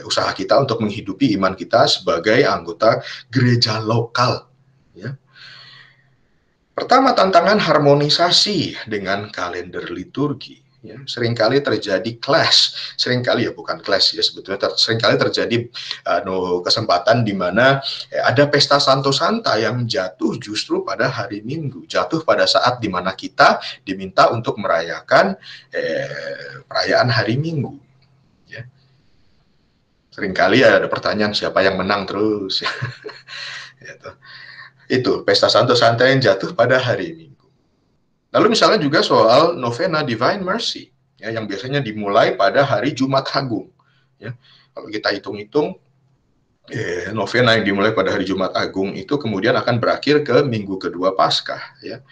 usaha kita untuk menghidupi iman kita sebagai anggota gereja lokal. Ya. Pertama, tantangan harmonisasi dengan kalender liturgi. Ya, seringkali terjadi clash, seringkali ya bukan clash ya sebetulnya, seringkali terjadi kesempatan di mana ada pesta Santo Santa yang jatuh justru pada hari Minggu, jatuh pada saat di mana kita diminta untuk merayakan perayaan hari Minggu. Ya. Seringkali ada pertanyaan siapa yang menang terus. Itu pesta Santo Santa yang jatuh pada hari Minggu. Lalu misalnya juga soal novena Divine Mercy, ya, yang biasanya dimulai pada hari Jumat Agung. Ya. Kalau kita hitung-hitung, novena yang dimulai pada hari Jumat Agung itu kemudian akan berakhir ke minggu kedua Paskah. Ya.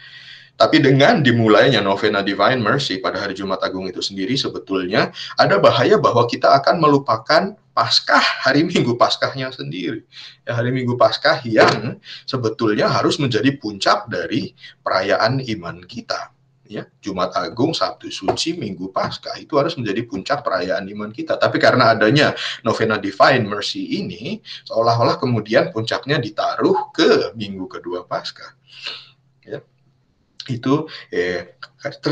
Tapi dengan dimulainya novena Divine Mercy pada hari Jumat Agung itu sendiri sebetulnya ada bahaya bahwa kita akan melupakan Paskah, hari Minggu Paskahnya sendiri. Ya, hari Minggu Paskah yang sebetulnya harus menjadi puncak dari perayaan iman kita. Ya, Jumat Agung, Sabtu Suci, Minggu Paskah itu harus menjadi puncak perayaan iman kita. Tapi karena adanya Novena Divine Mercy ini, seolah-olah kemudian puncaknya ditaruh ke Minggu kedua Paskah. Ya, itu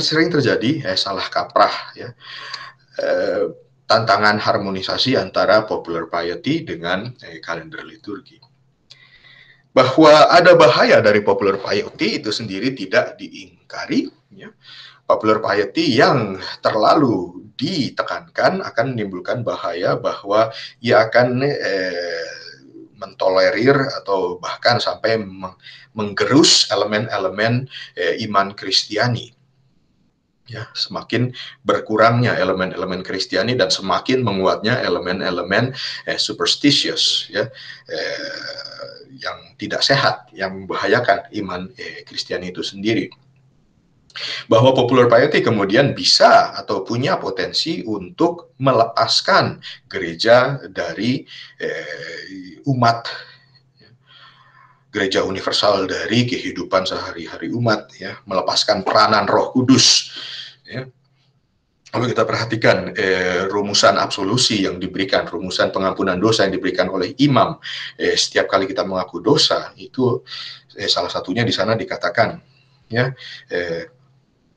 sering terjadi salah kaprah, ya. Tantangan harmonisasi antara popular piety dengan kalender liturgi. Bahwa ada bahaya dari popular piety itu sendiri tidak diingkari. Ya. Popular piety yang terlalu ditekankan akan menimbulkan bahaya bahwa ia akan mentolerir atau bahkan sampai menggerus elemen-elemen iman Kristiani. Ya, semakin berkurangnya elemen-elemen Kristiani dan semakin menguatnya elemen-elemen superstitious, ya, yang tidak sehat, yang membahayakan iman Kristiani itu sendiri. Bahwa popular piety kemudian bisa atau punya potensi untuk melepaskan gereja dari umat, gereja universal dari kehidupan sehari-hari umat, ya, melepaskan peranan Roh Kudus. Ya. Kalau kita perhatikan rumusan absolusi yang diberikan, rumusan pengampunan dosa yang diberikan oleh imam setiap kali kita mengaku dosa, itu salah satunya di sana dikatakan, ya,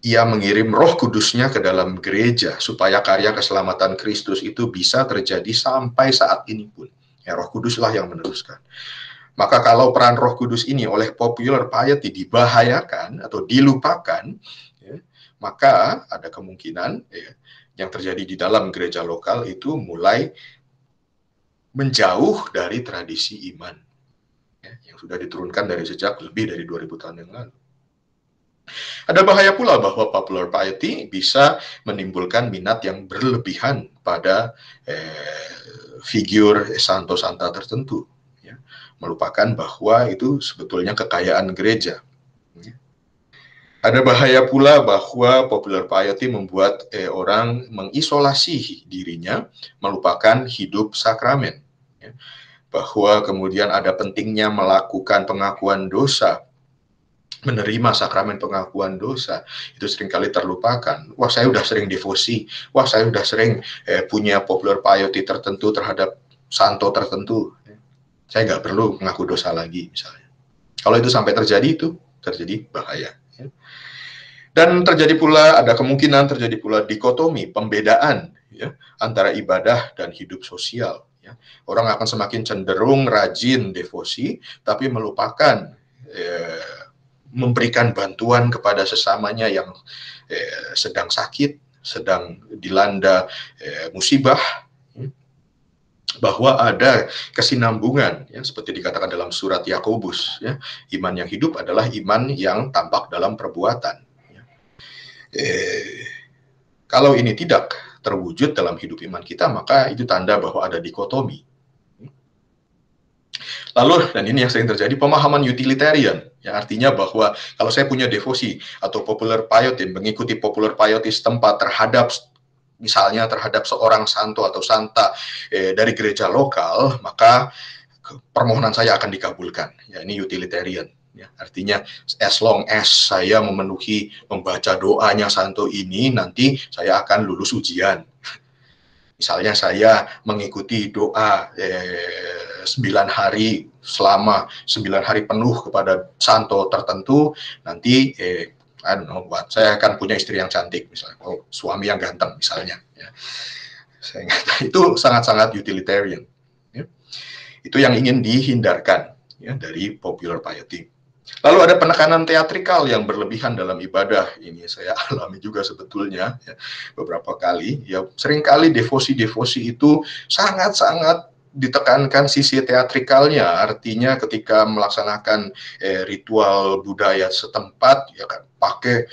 ia mengirim Roh Kudusnya ke dalam gereja supaya karya keselamatan Kristus itu bisa terjadi sampai saat ini pun. Ya, Roh Kuduslah yang meneruskan. Maka kalau peran Roh Kudus ini oleh popular piety dibahayakan atau dilupakan, ya, maka ada kemungkinan yang terjadi di dalam gereja lokal itu mulai menjauh dari tradisi iman yang sudah diturunkan dari sejak lebih dari 2000 tahun yang lalu. Ada bahaya pula bahwa popular piety bisa menimbulkan minat yang berlebihan pada figur santo-santa tertentu, ya, melupakan bahwa itu sebetulnya kekayaan gereja. Ada bahaya pula bahwa popular piety membuat orang mengisolasi dirinya, melupakan hidup sakramen. Ya. Bahwa kemudian ada pentingnya melakukan pengakuan dosa, menerima sakramen pengakuan dosa, itu seringkali terlupakan. Wah, saya udah sering devosi, wah, saya udah sering punya popular piety tertentu terhadap santo tertentu. Saya nggak perlu mengaku dosa lagi, misalnya. Kalau itu sampai terjadi, itu terjadi bahaya. Dan ada kemungkinan terjadi pula dikotomi, pembedaan, ya, antara ibadah dan hidup sosial. Ya. Orang akan semakin cenderung rajin devosi, tapi melupakan memberikan bantuan kepada sesamanya yang sedang sakit, sedang dilanda musibah. Bahwa ada kesinambungan, ya, seperti dikatakan dalam surat Yakobus, ya, iman yang hidup adalah iman yang tampak dalam perbuatan. Kalau ini tidak terwujud dalam hidup iman kita, maka itu tanda bahwa ada dikotomi. Lalu, dan ini yang sering terjadi, pemahaman utilitarian, ya, artinya bahwa kalau saya punya devosi atau popular piety, mengikuti popular piety setempat terhadap, misalnya terhadap seorang santo atau santa dari gereja lokal, maka permohonan saya akan dikabulkan. Ya, ini utilitarian. Ya, artinya as long as saya memenuhi membaca doanya santo ini, nanti saya akan lulus ujian. Misalnya saya mengikuti doa 9 hari selama 9 hari penuh kepada santo tertentu, nanti I don't know what, saya akan punya istri yang cantik, misalnya, suami yang ganteng, misalnya. Ya. Itu sangat-sangat utilitarian. Ya. Itu yang ingin dihindarkan, ya, dari popular piety. Lalu ada penekanan teatrikal yang berlebihan dalam ibadah. Ini saya alami juga sebetulnya, ya, beberapa kali. Ya, seringkali devosi-devosi itu sangat-sangat ditekankan sisi teatrikalnya. Artinya ketika melaksanakan ritual budaya setempat, ya kan, pakai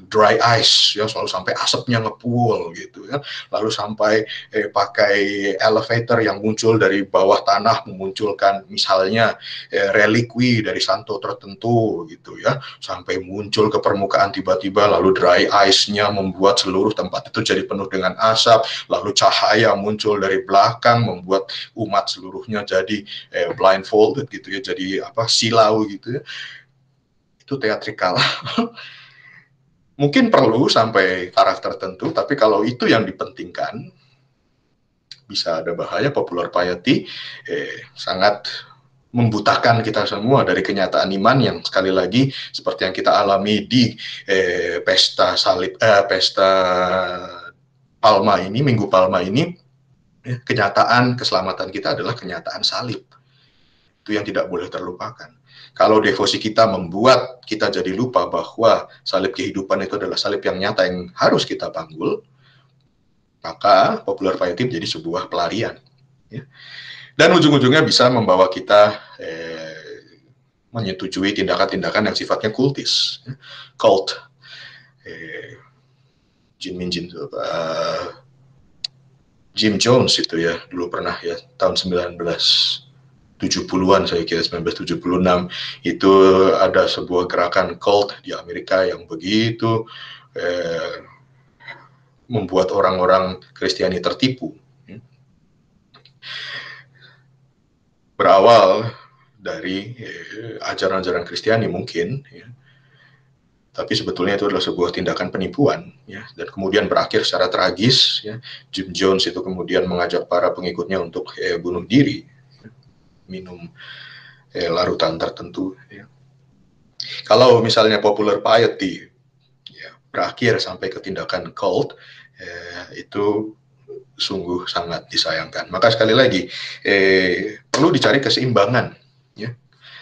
dry ice, ya, selalu sampai asapnya ngepool gitu ya, lalu sampai pakai elevator yang muncul dari bawah tanah memunculkan misalnya relikwi dari santo tertentu gitu ya, sampai muncul ke permukaan tiba-tiba, lalu dry ice-nya membuat seluruh tempat itu jadi penuh dengan asap, lalu cahaya muncul dari belakang membuat umat seluruhnya jadi blindfolded gitu ya, jadi silau gitu ya. Itu teatrikal. Mungkin perlu sampai taraf tertentu, tapi kalau itu yang dipentingkan, bisa ada bahaya. Popular piety sangat membutakan kita semua dari kenyataan iman yang sekali lagi seperti yang kita alami di pesta Palma ini, Minggu Palma ini, kenyataan keselamatan kita adalah kenyataan salib. Itu yang tidak boleh terlupakan. Kalau devosi kita membuat kita jadi lupa bahwa salib kehidupan itu adalah salib yang nyata yang harus kita panggul, maka popular piety menjadi sebuah pelarian. Ya. Dan ujung-ujungnya bisa membawa kita menyetujui tindakan-tindakan yang sifatnya kultis, cult. Jim Jones itu ya, dulu pernah ya, tahun 1970-an saya kira, 1976, itu ada sebuah gerakan cult di Amerika yang begitu membuat orang-orang Kristiani tertipu. Berawal dari ajaran-ajaran Kristiani mungkin, ya, tapi sebetulnya itu adalah sebuah tindakan penipuan, ya, dan kemudian berakhir secara tragis. Ya. Jim Jones itu kemudian mengajak para pengikutnya untuk bunuh diri, minum larutan tertentu. Ya. Kalau misalnya popular piety ya, berakhir sampai ke tindakan cult, itu sungguh sangat disayangkan. Maka sekali lagi perlu dicari keseimbangan. Ya.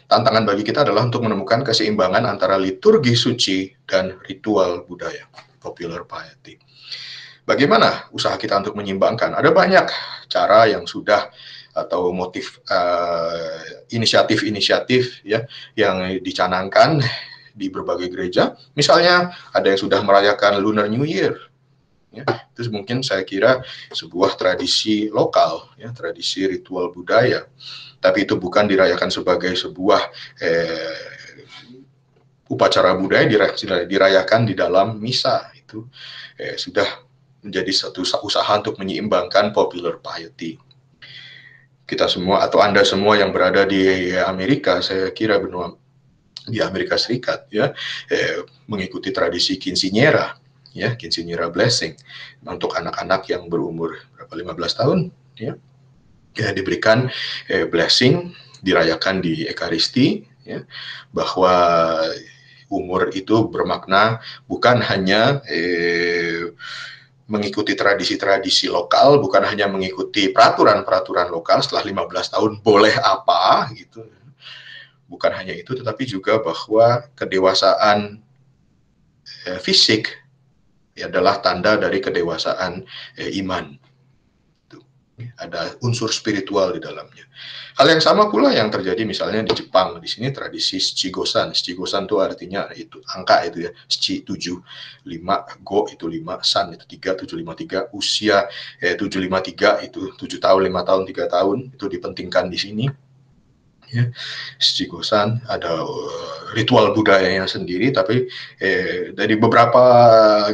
Tantangan bagi kita adalah untuk menemukan keseimbangan antara liturgi suci dan ritual budaya, popular piety. Bagaimana usaha kita untuk menyimbangkan? Ada banyak cara yang sudah atau motif inisiatif-inisiatif ya yang dicanangkan di berbagai gereja. Misalnya ada yang sudah merayakan Lunar New Year. Ya, itu mungkin saya kira sebuah tradisi lokal, ya, tradisi ritual budaya. Tapi itu bukan dirayakan sebagai sebuah upacara budaya, dirayakan di dalam misa. Itu sudah menjadi satu usaha untuk menyeimbangkan popular piety. Kita semua atau Anda semua yang berada di Amerika, saya kira benua di Amerika Serikat, ya, mengikuti tradisi quinceañera, ya, quinceañera blessing untuk anak-anak yang berumur 15 tahun, ya, diberikan blessing, dirayakan di Ekaristi, ya, bahwa umur itu bermakna bukan hanya mengikuti tradisi-tradisi lokal, bukan hanya mengikuti peraturan-peraturan lokal, setelah 15 tahun boleh apa gitu. Bukan hanya itu, tetapi juga bahwa kedewasaan fisik adalah tanda dari kedewasaan iman. Ada unsur spiritual di dalamnya. Hal yang sama pula yang terjadi misalnya di Jepang. Di sini tradisi Shichigo-san. Shichigo-san itu artinya itu angka itu ya. Shichi 7, 5, Go itu 5, San itu 3, 753, usia 753 itu 7 tahun, 5 tahun, 3 tahun itu dipentingkan di sini. Ya. Shichigo-san ada ritual budayanya sendiri, tapi dari beberapa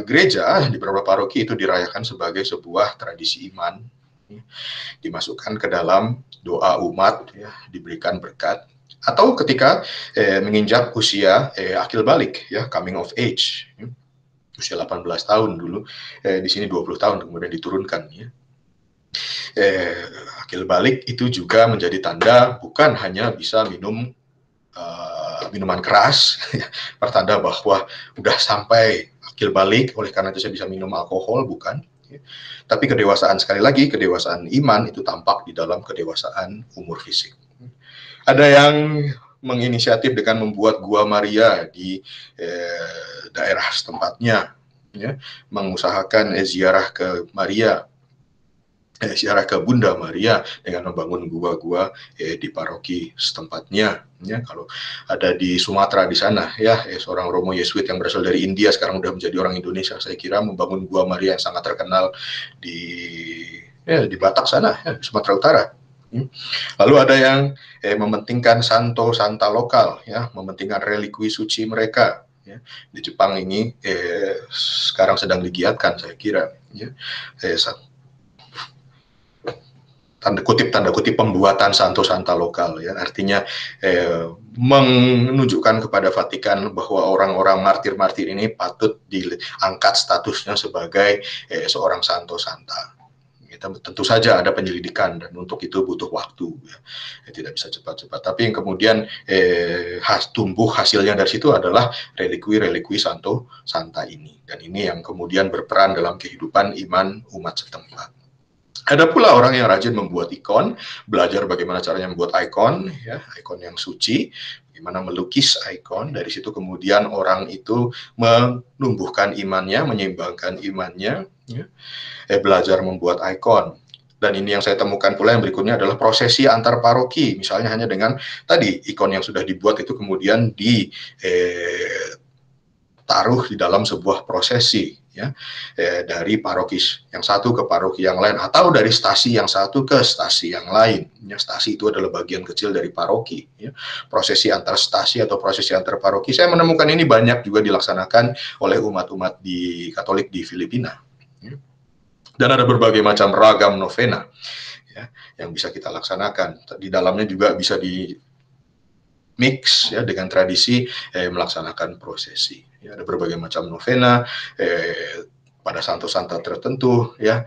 gereja, di beberapa paroki itu dirayakan sebagai sebuah tradisi iman. Dimasukkan ke dalam doa umat, ya, diberikan berkat, atau ketika menginjak usia akil balik, ya, coming of age, ya, usia 18 tahun dulu, di sini 20 tahun kemudian diturunkan, ya. Akil balik itu juga menjadi tanda bukan hanya bisa minum minuman keras, ya, pertanda bahwa udah sampai akil balik, oleh karena itu saya bisa minum alkohol, bukan. Tapi kedewasaan, sekali lagi, kedewasaan iman itu tampak di dalam kedewasaan umur fisik. Ada yang menginisiatif dengan membuat Gua Maria di daerah setempatnya, ya, mengusahakan ziarah ke Maria. ziarah ke Bunda Maria dengan membangun gua-gua di paroki setempatnya. Ya, kalau ada di Sumatera di sana, ya, seorang Romo Yesuit yang berasal dari India sekarang udah menjadi orang Indonesia, saya kira membangun gua Maria yang sangat terkenal di Batak sana, ya, di Sumatera Utara. Lalu ada yang mementingkan santo santa lokal, ya, mementingkan relikwi suci mereka. Ya. Di Jepang ini sekarang sedang digiatkan, saya kira. Ya. Tanda kutip pembuatan santo santa lokal, ya, artinya menunjukkan kepada Vatikan bahwa orang-orang martir-martir ini patut diangkat statusnya sebagai seorang santo santa. Tentu saja ada penyelidikan dan untuk itu butuh waktu, ya. Tidak bisa cepat-cepat. Tapi yang kemudian tumbuh hasilnya dari situ adalah relikwi santo santa ini, dan ini yang kemudian berperan dalam kehidupan iman umat setempat. Ada pula orang yang rajin membuat ikon, belajar bagaimana caranya membuat ikon, ya, ikon yang suci, bagaimana melukis ikon. Dari situ kemudian orang itu menumbuhkan imannya, menyeimbangkan imannya, ya, belajar membuat ikon. Dan ini yang saya temukan pula yang berikutnya adalah prosesi antar paroki, misalnya hanya dengan tadi ikon yang sudah dibuat itu kemudian ditaruh di dalam sebuah prosesi, ya, dari paroki yang satu ke paroki yang lain, atau dari stasi yang satu ke stasi yang lain. Ya, stasi itu adalah bagian kecil dari paroki. Ya. Prosesi antar stasi atau prosesi antar paroki, saya menemukan ini banyak juga dilaksanakan oleh umat-umat di Katolik di Filipina. Ya. Dan ada berbagai macam ragam novena, ya, yang bisa kita laksanakan. Di dalamnya juga bisa di mix, ya, dengan tradisi melaksanakan prosesi. Ya, ada berbagai macam novena pada santo-santa tertentu, ya,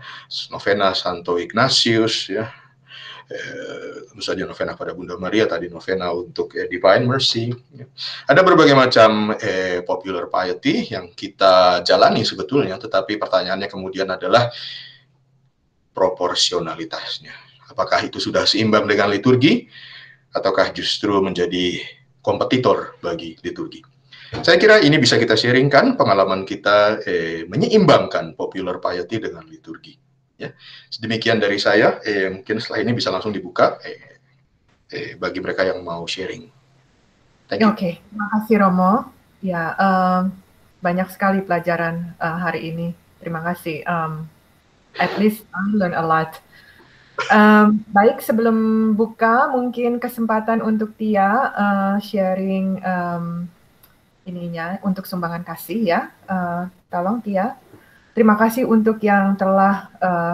novena Santo Ignatius, ya, tentu saja novena pada Bunda Maria, tadi novena untuk Divine Mercy. Ya. Ada berbagai macam popular piety yang kita jalani sebetulnya, tetapi pertanyaannya kemudian adalah proporsionalitasnya. Apakah itu sudah seimbang dengan liturgi, ataukah justru menjadi kompetitor bagi liturgi? Saya kira ini bisa kita sharingkan pengalaman kita menyeimbangkan popular piety dengan liturgi. Ya. Demikian dari saya. Mungkin setelah ini bisa langsung dibuka bagi mereka yang mau sharing. Oke, terima kasih Romo. Ya, banyak sekali pelajaran hari ini. Terima kasih. At least I learn a lot. Baik, sebelum buka mungkin kesempatan untuk Tia sharing ininya untuk sumbangan kasih, ya. Tolong Tia. Terima kasih untuk yang telah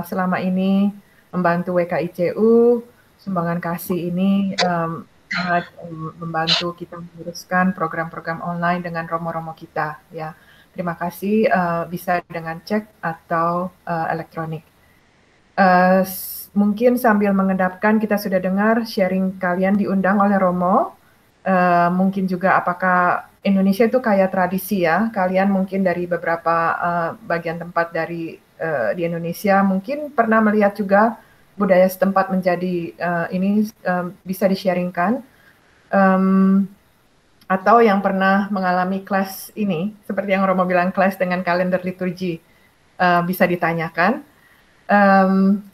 selama ini membantu WKICU. Sumbangan kasih ini sangat membantu kita menguruskan program-program online dengan romo-romo kita, ya. Terima kasih, bisa dengan cek atau elektronik. Mungkin sambil mengendapkan, kita sudah dengar sharing kalian diundang oleh Romo. Mungkin juga apakah Indonesia itu kaya tradisi, ya. Kalian mungkin dari beberapa bagian tempat di Indonesia mungkin pernah melihat juga budaya setempat menjadi ini bisa di-sharingkan. Atau yang pernah mengalami kelas ini, seperti yang Romo bilang, kelas dengan kalender liturgi, bisa ditanyakan.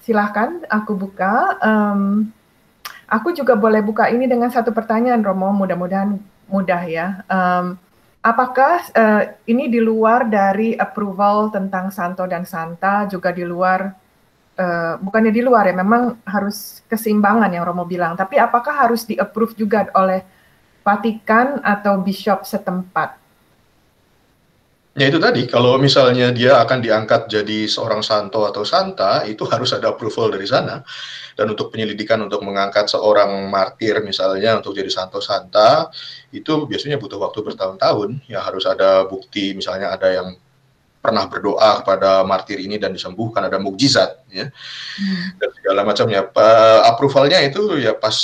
Silahkan aku buka. Aku juga boleh buka ini dengan satu pertanyaan, Romo, mudah-mudahan mudah, ya. Apakah ini di luar dari approval tentang santo dan santa, juga di luar, bukannya di luar, ya, memang harus keseimbangan yang Romo bilang, tapi apakah harus di-approve juga oleh Vatikan atau bishop setempat? Ya itu tadi, kalau misalnya dia akan diangkat jadi seorang santo atau santa, itu harus ada approval dari sana. Dan untuk penyelidikan untuk mengangkat seorang martir misalnya untuk jadi santo santa, itu biasanya butuh waktu bertahun-tahun. Ya harus ada bukti, misalnya ada yang pernah berdoa kepada martir ini dan disembuhkan, ada mukjizat, ya. Dan segala macamnya. Approvalnya itu ya pas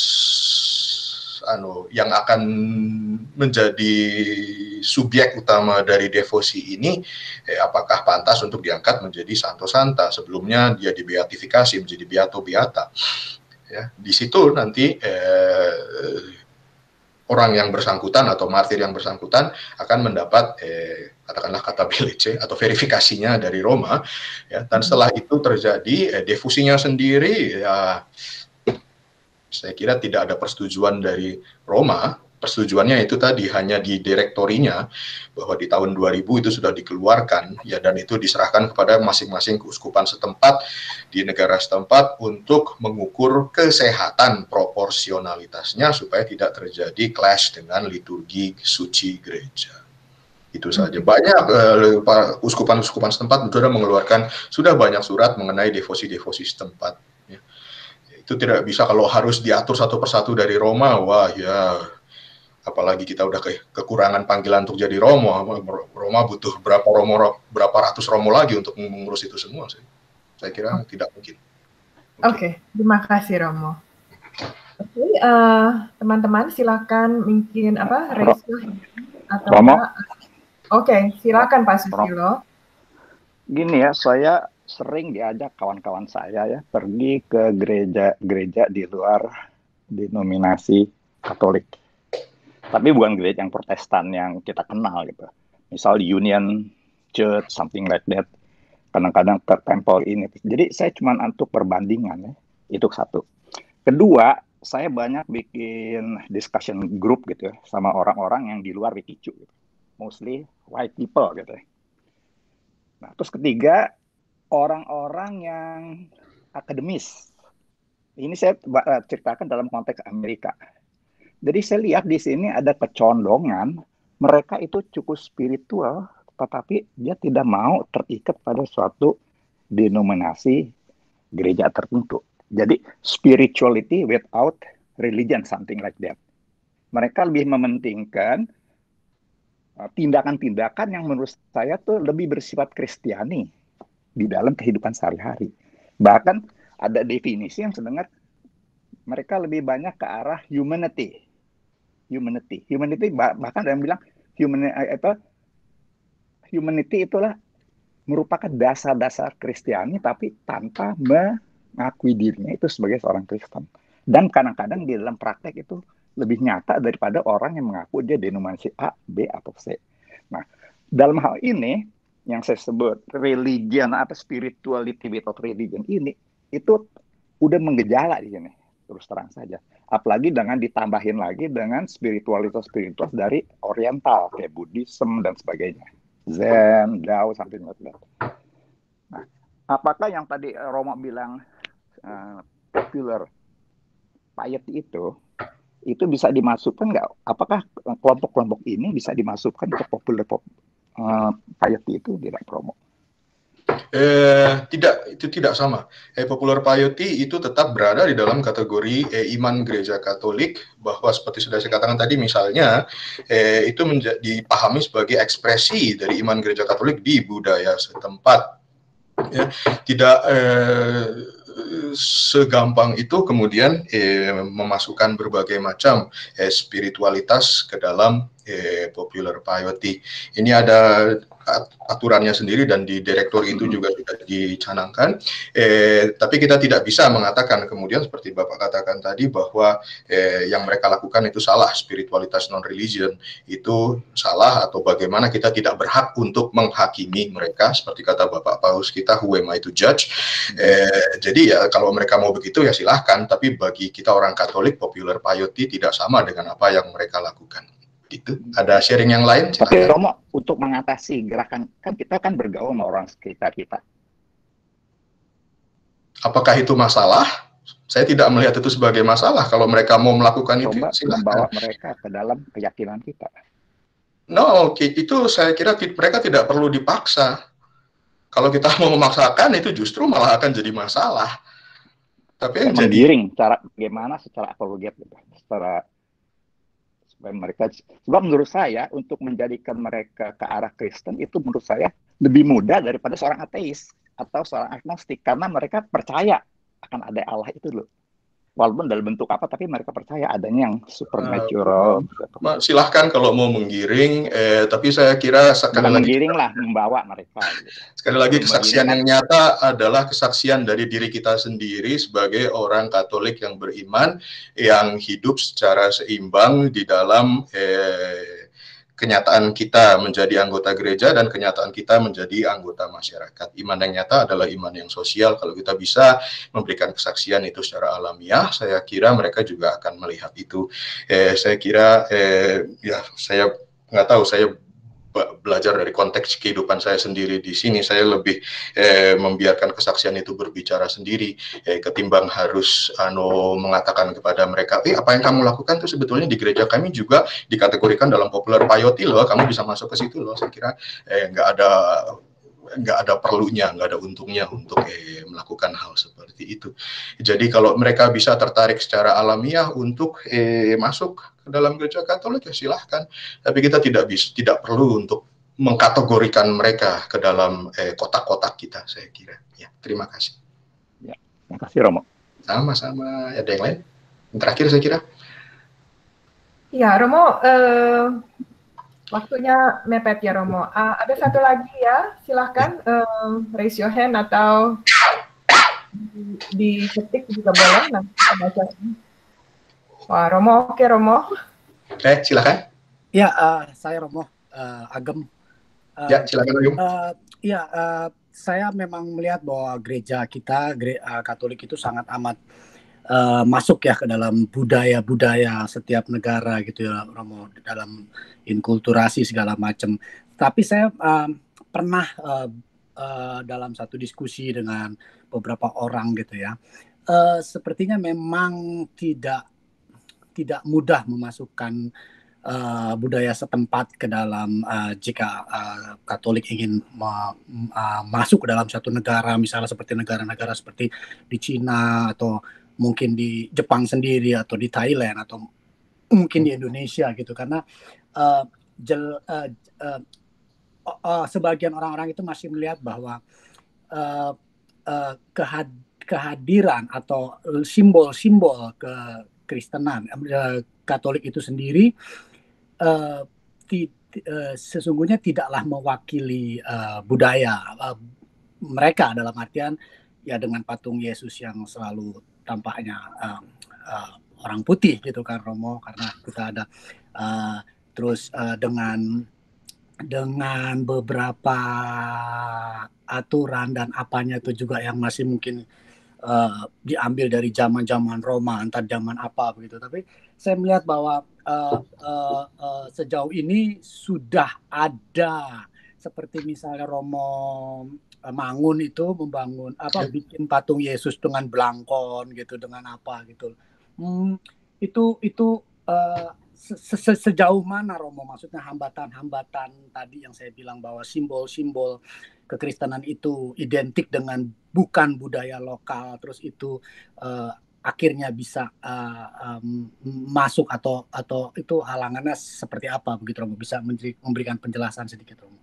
yang akan menjadi subjek utama dari devosi ini, apakah pantas untuk diangkat menjadi santo santa. Sebelumnya dia dibeatifikasi menjadi beato beata. Ya, di situ nanti orang yang bersangkutan atau martir yang bersangkutan akan mendapat katakanlah kata BLC atau verifikasinya dari Roma, ya. Dan setelah itu terjadi defusinya sendiri, ya saya kira tidak ada persetujuan dari Roma. Persetujuannya itu tadi hanya di direktorinya, bahwa di tahun 2000 itu sudah dikeluarkan, ya, dan itu diserahkan kepada masing-masing keuskupan setempat di negara setempat untuk mengukur kesehatan proporsionalitasnya supaya tidak terjadi clash dengan liturgi suci gereja. Itu saja. Banyak uskupan-uskupan setempat sudah banyak surat mengenai devosi-devosi setempat. Ya. Itu tidak bisa kalau harus diatur satu persatu dari Roma, wah ya, apalagi kita udah kekurangan panggilan untuk jadi Romo. Roma butuh berapa ratus Romo lagi untuk mengurus itu semua. Saya kira tidak mungkin. Oke, terima kasih Romo. Oke, teman-teman silakan mungkin raise your hand atau Romo. Oke, silakan Pak Susilo. Gini ya, saya sering diajak kawan-kawan saya ya pergi ke gereja-gereja di luar denominasi Katolik. Tapi bukan gereja yang Protestan yang kita kenal gitu. Misal Union Church, something like that. Kadang-kadang ke temple ini. Jadi saya cuma untuk perbandingan ya. Itu satu. Kedua, saya banyak bikin discussion group gitu ya sama orang-orang yang di luar Wikicu gitu. Mostly white people gitu ya. Nah, terus ketiga, orang-orang yang akademis. Ini saya ceritakan dalam konteks Amerika. Jadi saya lihat di sini ada kecondongan, mereka itu cukup spiritual, tetapi dia tidak mau terikat pada suatu denominasi gereja tertentu. Jadi spirituality without religion, something like that. Mereka lebih mementingkan tindakan-tindakan yang menurut saya tuh lebih bersifat Kristiani di dalam kehidupan sehari-hari. Bahkan ada definisi yang sebenarnya mereka lebih banyak ke arah humanity. Bahkan ada yang bilang humanity itulah merupakan dasar-dasar Kristiani tapi tanpa mengakui dirinya itu sebagai seorang Kristen. Dan kadang-kadang di dalam praktek itu lebih nyata daripada orang yang mengaku dia denominasi A, B, atau C. Nah, dalam hal ini yang saya sebut religion atau spirituality without religion ini itu udah menggejala di sini, terus terang saja. Apalagi dengan ditambahin lagi dengan spiritualitas dari Oriental kayak Buddhism dan sebagainya, Zen, Dao, sampai like that. Nah, apakah yang tadi Romo bilang popular piety itu bisa dimasukkan nggak? Apakah kelompok-kelompok ini bisa dimasukkan ke popular piety itu tidak, Romo? Tidak, itu tidak sama. Popular piety itu tetap berada di dalam kategori iman gereja Katolik, bahwa seperti sudah saya katakan tadi, misalnya itu dipahami sebagai ekspresi dari iman gereja Katolik di budaya setempat. Ya, tidak segampang itu kemudian memasukkan berbagai macam spiritualitas ke dalam popular piety. Ini ada aturannya sendiri dan di direktur itu juga sudah dicanangkan. Tapi kita tidak bisa mengatakan kemudian seperti Bapak katakan tadi bahwa yang mereka lakukan itu salah, spiritualitas non-religion itu salah, atau bagaimana kita tidak berhak untuk menghakimi mereka, seperti kata Bapak Paus kita, who am I to judge? Jadi ya kalau mereka mau begitu ya silahkan, tapi bagi kita orang Katolik, popular piety tidak sama dengan apa yang mereka lakukan. Itu ada sharing yang lain? Oke, Romo, untuk mengatasi gerakan, kan kita kan bergaul sama orang sekitar kita. Apakah itu masalah? Saya tidak melihat itu sebagai masalah. Kalau mereka mau melakukan itu, silakan. Membawa mereka ke dalam keyakinan kita. No, itu saya kira mereka tidak perlu dipaksa. Kalau kita mau memaksakan, itu justru malah akan jadi masalah. Tapi yang menggiring cara bagaimana secara apologet, secara mereka, sebab menurut saya untuk menjadikan mereka ke arah Kristen itu menurut saya lebih mudah daripada seorang ateis atau seorang agnostik, karena mereka percaya akan ada Allah itu loh, walaupun dalam bentuk apa, tapi mereka percaya adanya yang supernatural. Silahkan kalau mau menggiring, tapi saya kira sekali lagi menggiring lah, membawa mereka. Gitu. Sekali lagi kesaksian yang nyata adalah kesaksian dari diri kita sendiri sebagai orang Katolik yang beriman, yang hidup secara seimbang di dalam kenyataan kita menjadi anggota gereja dan kenyataan kita menjadi anggota masyarakat. Iman yang nyata adalah iman yang sosial. Kalau kita bisa memberikan kesaksian itu secara alamiah, saya kira mereka juga akan melihat itu. Saya kira ya saya nggak tahu, saya belajar dari konteks kehidupan saya sendiri di sini, saya lebih membiarkan kesaksian itu berbicara sendiri ketimbang harus mengatakan kepada mereka, apa yang kamu lakukan tuh sebetulnya di gereja kami juga dikategorikan dalam popular piety loh, kamu bisa masuk ke situ loh. Saya kira nggak ada perlunya, nggak ada untungnya untuk melakukan hal seperti itu. Jadi kalau mereka bisa tertarik secara alamiah untuk masuk ke dalam gereja Katolik, ya silahkan. Tapi kita tidak perlu untuk mengkategorikan mereka ke dalam kotak-kotak kita, saya kira. Ya, terima kasih. Ya, terima kasih Romo. Sama-sama. Ada yang lain? Yang terakhir saya kira. Ya, Romo, waktunya mepet ya, Romo. Ada satu lagi ya, silahkan raise your hand atau diketik juga boleh, nanti kita baca. Wah, Romo, oke Romo. Silakan. Ya, saya Romo Agem. Ya, silakan Agem. Saya memang melihat bahwa gereja kita, Katolik itu sangat amat masuk ya ke dalam budaya-budaya setiap negara gitu ya, Romo, dalam inkulturasi segala macam. Tapi saya pernah dalam satu diskusi dengan beberapa orang gitu ya, sepertinya memang tidak mudah memasukkan budaya setempat ke dalam jika Katolik ingin masuk ke dalam satu negara, misalnya seperti negara-negara seperti di Cina atau mungkin di Jepang sendiri atau di Thailand atau mungkin di Indonesia gitu, karena sebagian orang-orang itu masih melihat bahwa kehadiran atau simbol-simbol kekristenan Katolik itu sendiri sesungguhnya tidaklah mewakili budaya mereka, dalam artian ya dengan patung Yesus yang selalu tampaknya orang putih gitu kan, Romo, karena kita ada terus dengan beberapa aturan dan apanya itu juga yang masih mungkin diambil dari zaman-zaman Roma, antar zaman apa begitu. Tapi saya melihat bahwa sejauh ini sudah ada, seperti misalnya Romo Mangun itu membangun bikin patung Yesus dengan belangkon gitu, dengan apa gitu. Itu sejauh mana, Romo, maksudnya hambatan-hambatan tadi yang saya bilang bahwa simbol-simbol kekristenan itu identik dengan bukan budaya lokal, terus itu akhirnya bisa masuk atau itu halangannya seperti apa begitu, Romo? Bisa memberikan penjelasan sedikit, Romo?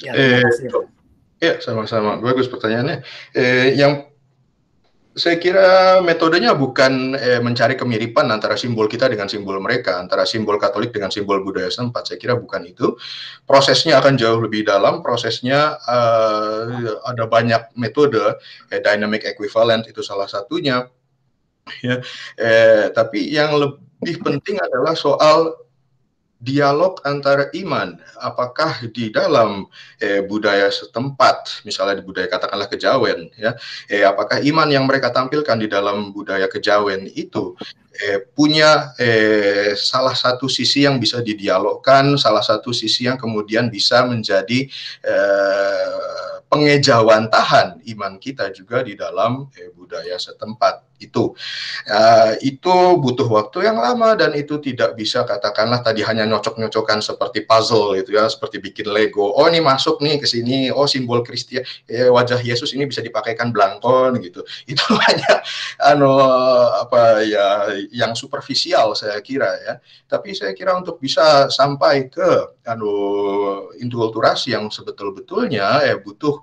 Ya, terima kasih. Ya, sama-sama. Bagus pertanyaannya. Yang saya kira metodenya bukan mencari kemiripan antara simbol kita dengan simbol mereka, antara simbol Katolik dengan simbol budaya setempat. Saya kira bukan itu. Prosesnya akan jauh lebih dalam. Prosesnya ada banyak metode, dynamic equivalent itu salah satunya. Ya, tapi yang lebih penting adalah soal dialog antara iman, apakah di dalam budaya setempat, misalnya di budaya katakanlah Kejawen, ya, apakah iman yang mereka tampilkan di dalam budaya Kejawen itu punya salah satu sisi yang bisa didialogkan, salah satu sisi yang kemudian bisa menjadi pengejawantahan iman kita juga di dalam budaya setempat itu. Itu butuh waktu yang lama dan itu tidak bisa katakanlah tadi hanya nyocok-nyocokan seperti puzzle gitu ya, seperti bikin Lego. Oh, ini masuk nih ke sini. Oh, simbol Kristian, wajah Yesus ini bisa dipakaikan belangkon gitu. Itu hanya yang superficial saya kira ya. Tapi saya kira untuk bisa sampai ke inkulturasi yang sebetul-betulnya butuh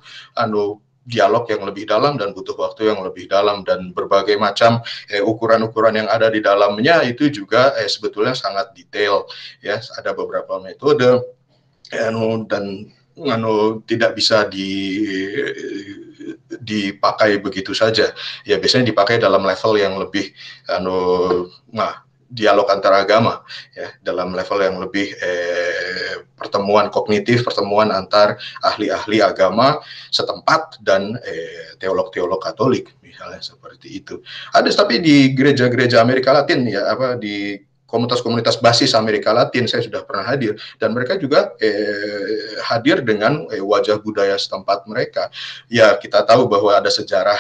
dialog yang lebih dalam dan butuh waktu yang lebih dalam, dan berbagai macam ukuran-ukuran yang ada di dalamnya itu juga sebetulnya sangat detail ya. Ada beberapa metode dan tidak bisa dipakai begitu saja ya. Biasanya dipakai dalam level yang lebih dialog antar agama, ya, dalam level yang lebih pertemuan kognitif, pertemuan antar ahli-ahli agama setempat dan teolog-teolog Katolik, misalnya seperti itu. Ada tapi di gereja-gereja Amerika Latin, ya, di komunitas-komunitas basis Amerika Latin saya sudah pernah hadir, dan mereka juga hadir dengan wajah budaya setempat mereka. Ya, kita tahu bahwa ada sejarah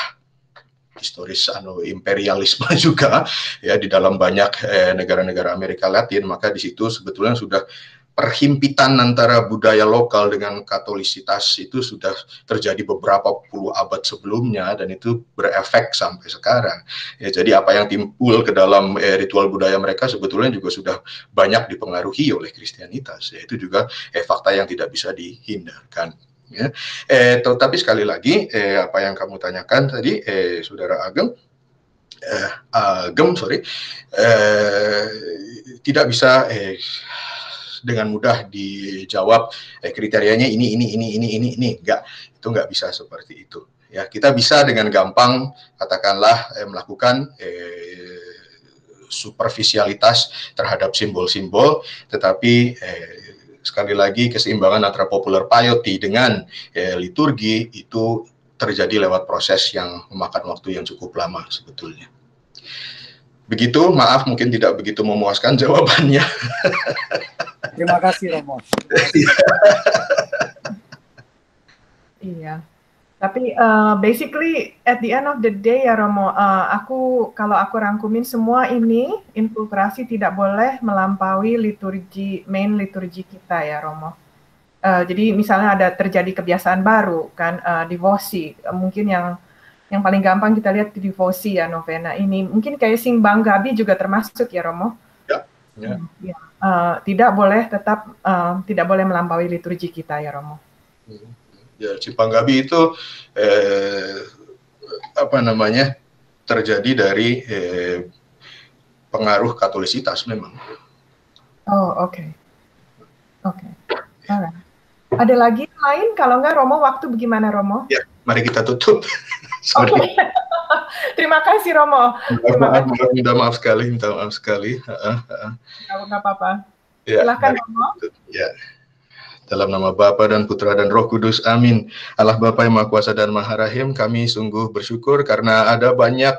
historis imperialisme juga, ya, di dalam banyak negara-negara Amerika Latin. Maka di situ sebetulnya sudah perhimpitan antara budaya lokal dengan katolisitas itu sudah terjadi beberapa puluh abad sebelumnya, dan itu berefek sampai sekarang. Ya, jadi apa yang timbul ke dalam ritual budaya mereka sebetulnya juga sudah banyak dipengaruhi oleh Kristianitas. Ya, itu juga fakta yang tidak bisa dihindarkan. Ya. Tetapi sekali lagi apa yang kamu tanyakan tadi, Saudara Agem, tidak bisa dengan mudah dijawab kriterianya ini, enggak, itu nggak bisa seperti itu. Ya, kita bisa dengan gampang katakanlah melakukan superficialitas terhadap simbol-simbol, tetapi sekali lagi keseimbangan antara popular piety dengan liturgi itu terjadi lewat proses yang memakan waktu yang cukup lama sebetulnya. Begitu, maaf mungkin tidak begitu memuaskan jawabannya. Terima kasih, Romo. Iya. Tapi basically at the end of the day ya Romo, kalau aku rangkumin semua ini, infiltrasi tidak boleh melampaui main liturgi kita ya Romo. Jadi misalnya ada terjadi kebiasaan baru kan, devosi, mungkin yang paling gampang kita lihat di devosi ya, novena ini. Mungkin kayak Sing Bang Gabi juga termasuk ya Romo. Ya. Tidak boleh melampaui liturgi kita ya Romo. Ya, Simpang Gabi itu terjadi dari pengaruh Katolisitas memang. Oh, oke. Alright. Ada lagi lain? Kalau enggak Romo, waktu bagaimana Romo? Ya, mari kita tutup. Sorry. Okay. Terima kasih Romo. Minta maaf sekali. Nggak apa-apa. Ya, silakan Romo. Ya. Dalam nama Bapa dan Putra dan Roh Kudus, amin. Allah Bapa yang Maha Kuasa dan Maha Rahim, kami sungguh bersyukur karena ada banyak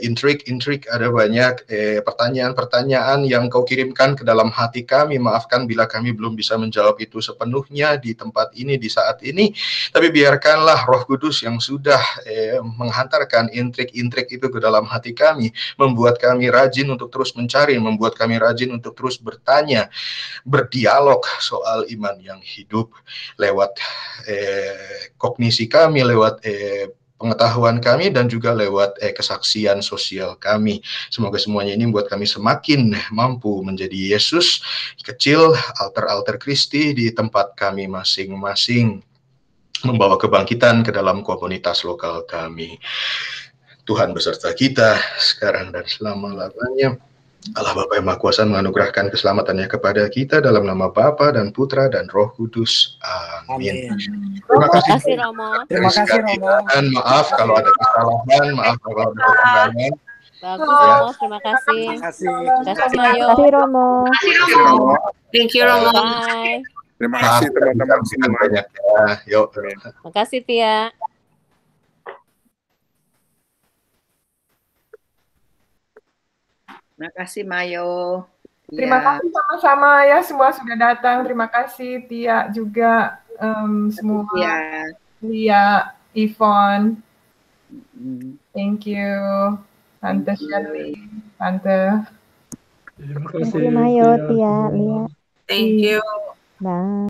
intrik, ada banyak pertanyaan-pertanyaan yang Kau kirimkan ke dalam hati kami. Maafkan bila kami belum bisa menjawab itu sepenuhnya di tempat ini, di saat ini. Tapi biarkanlah Roh Kudus yang sudah menghantarkan intrik-intrik itu ke dalam hati kami, membuat kami rajin untuk terus mencari, membuat kami rajin untuk terus bertanya, berdialog soal iman yang hidup lewat kognisi kami, lewat pengetahuan kami, dan juga lewat kesaksian sosial kami. Semoga semuanya ini membuat kami semakin mampu menjadi Yesus kecil, alter-alter Kristi di tempat kami masing-masing, membawa kebangkitan ke dalam komunitas lokal kami. Tuhan beserta kita sekarang dan selama-lamanya. Allah Bapa yang Maha Kuasa menganugerahkan keselamatannya kepada kita dalam nama Bapa dan Putra dan Roh Kudus. Amin. Terima kasih Romo. Terima kasih Romo. Maaf kalau ada kesalahan, maaf kalau ada kekurangan. Bagus Romo, terima kasih. Terima kasih Mayo. Terima kasih Romo. Thank you Romo. Bye. Terima kasih teman-teman semua. Banyak ya. Yuk. Terima kasih Tia. Terima kasih Mayo. Terima kasih sama-sama ya, semua sudah datang. Terima kasih Tia juga, semua. Lia, Yvonne. Thank you. Tante Shirley, Tante. Terima kasih Mayo, Tia, Lia. Thank you. Bye.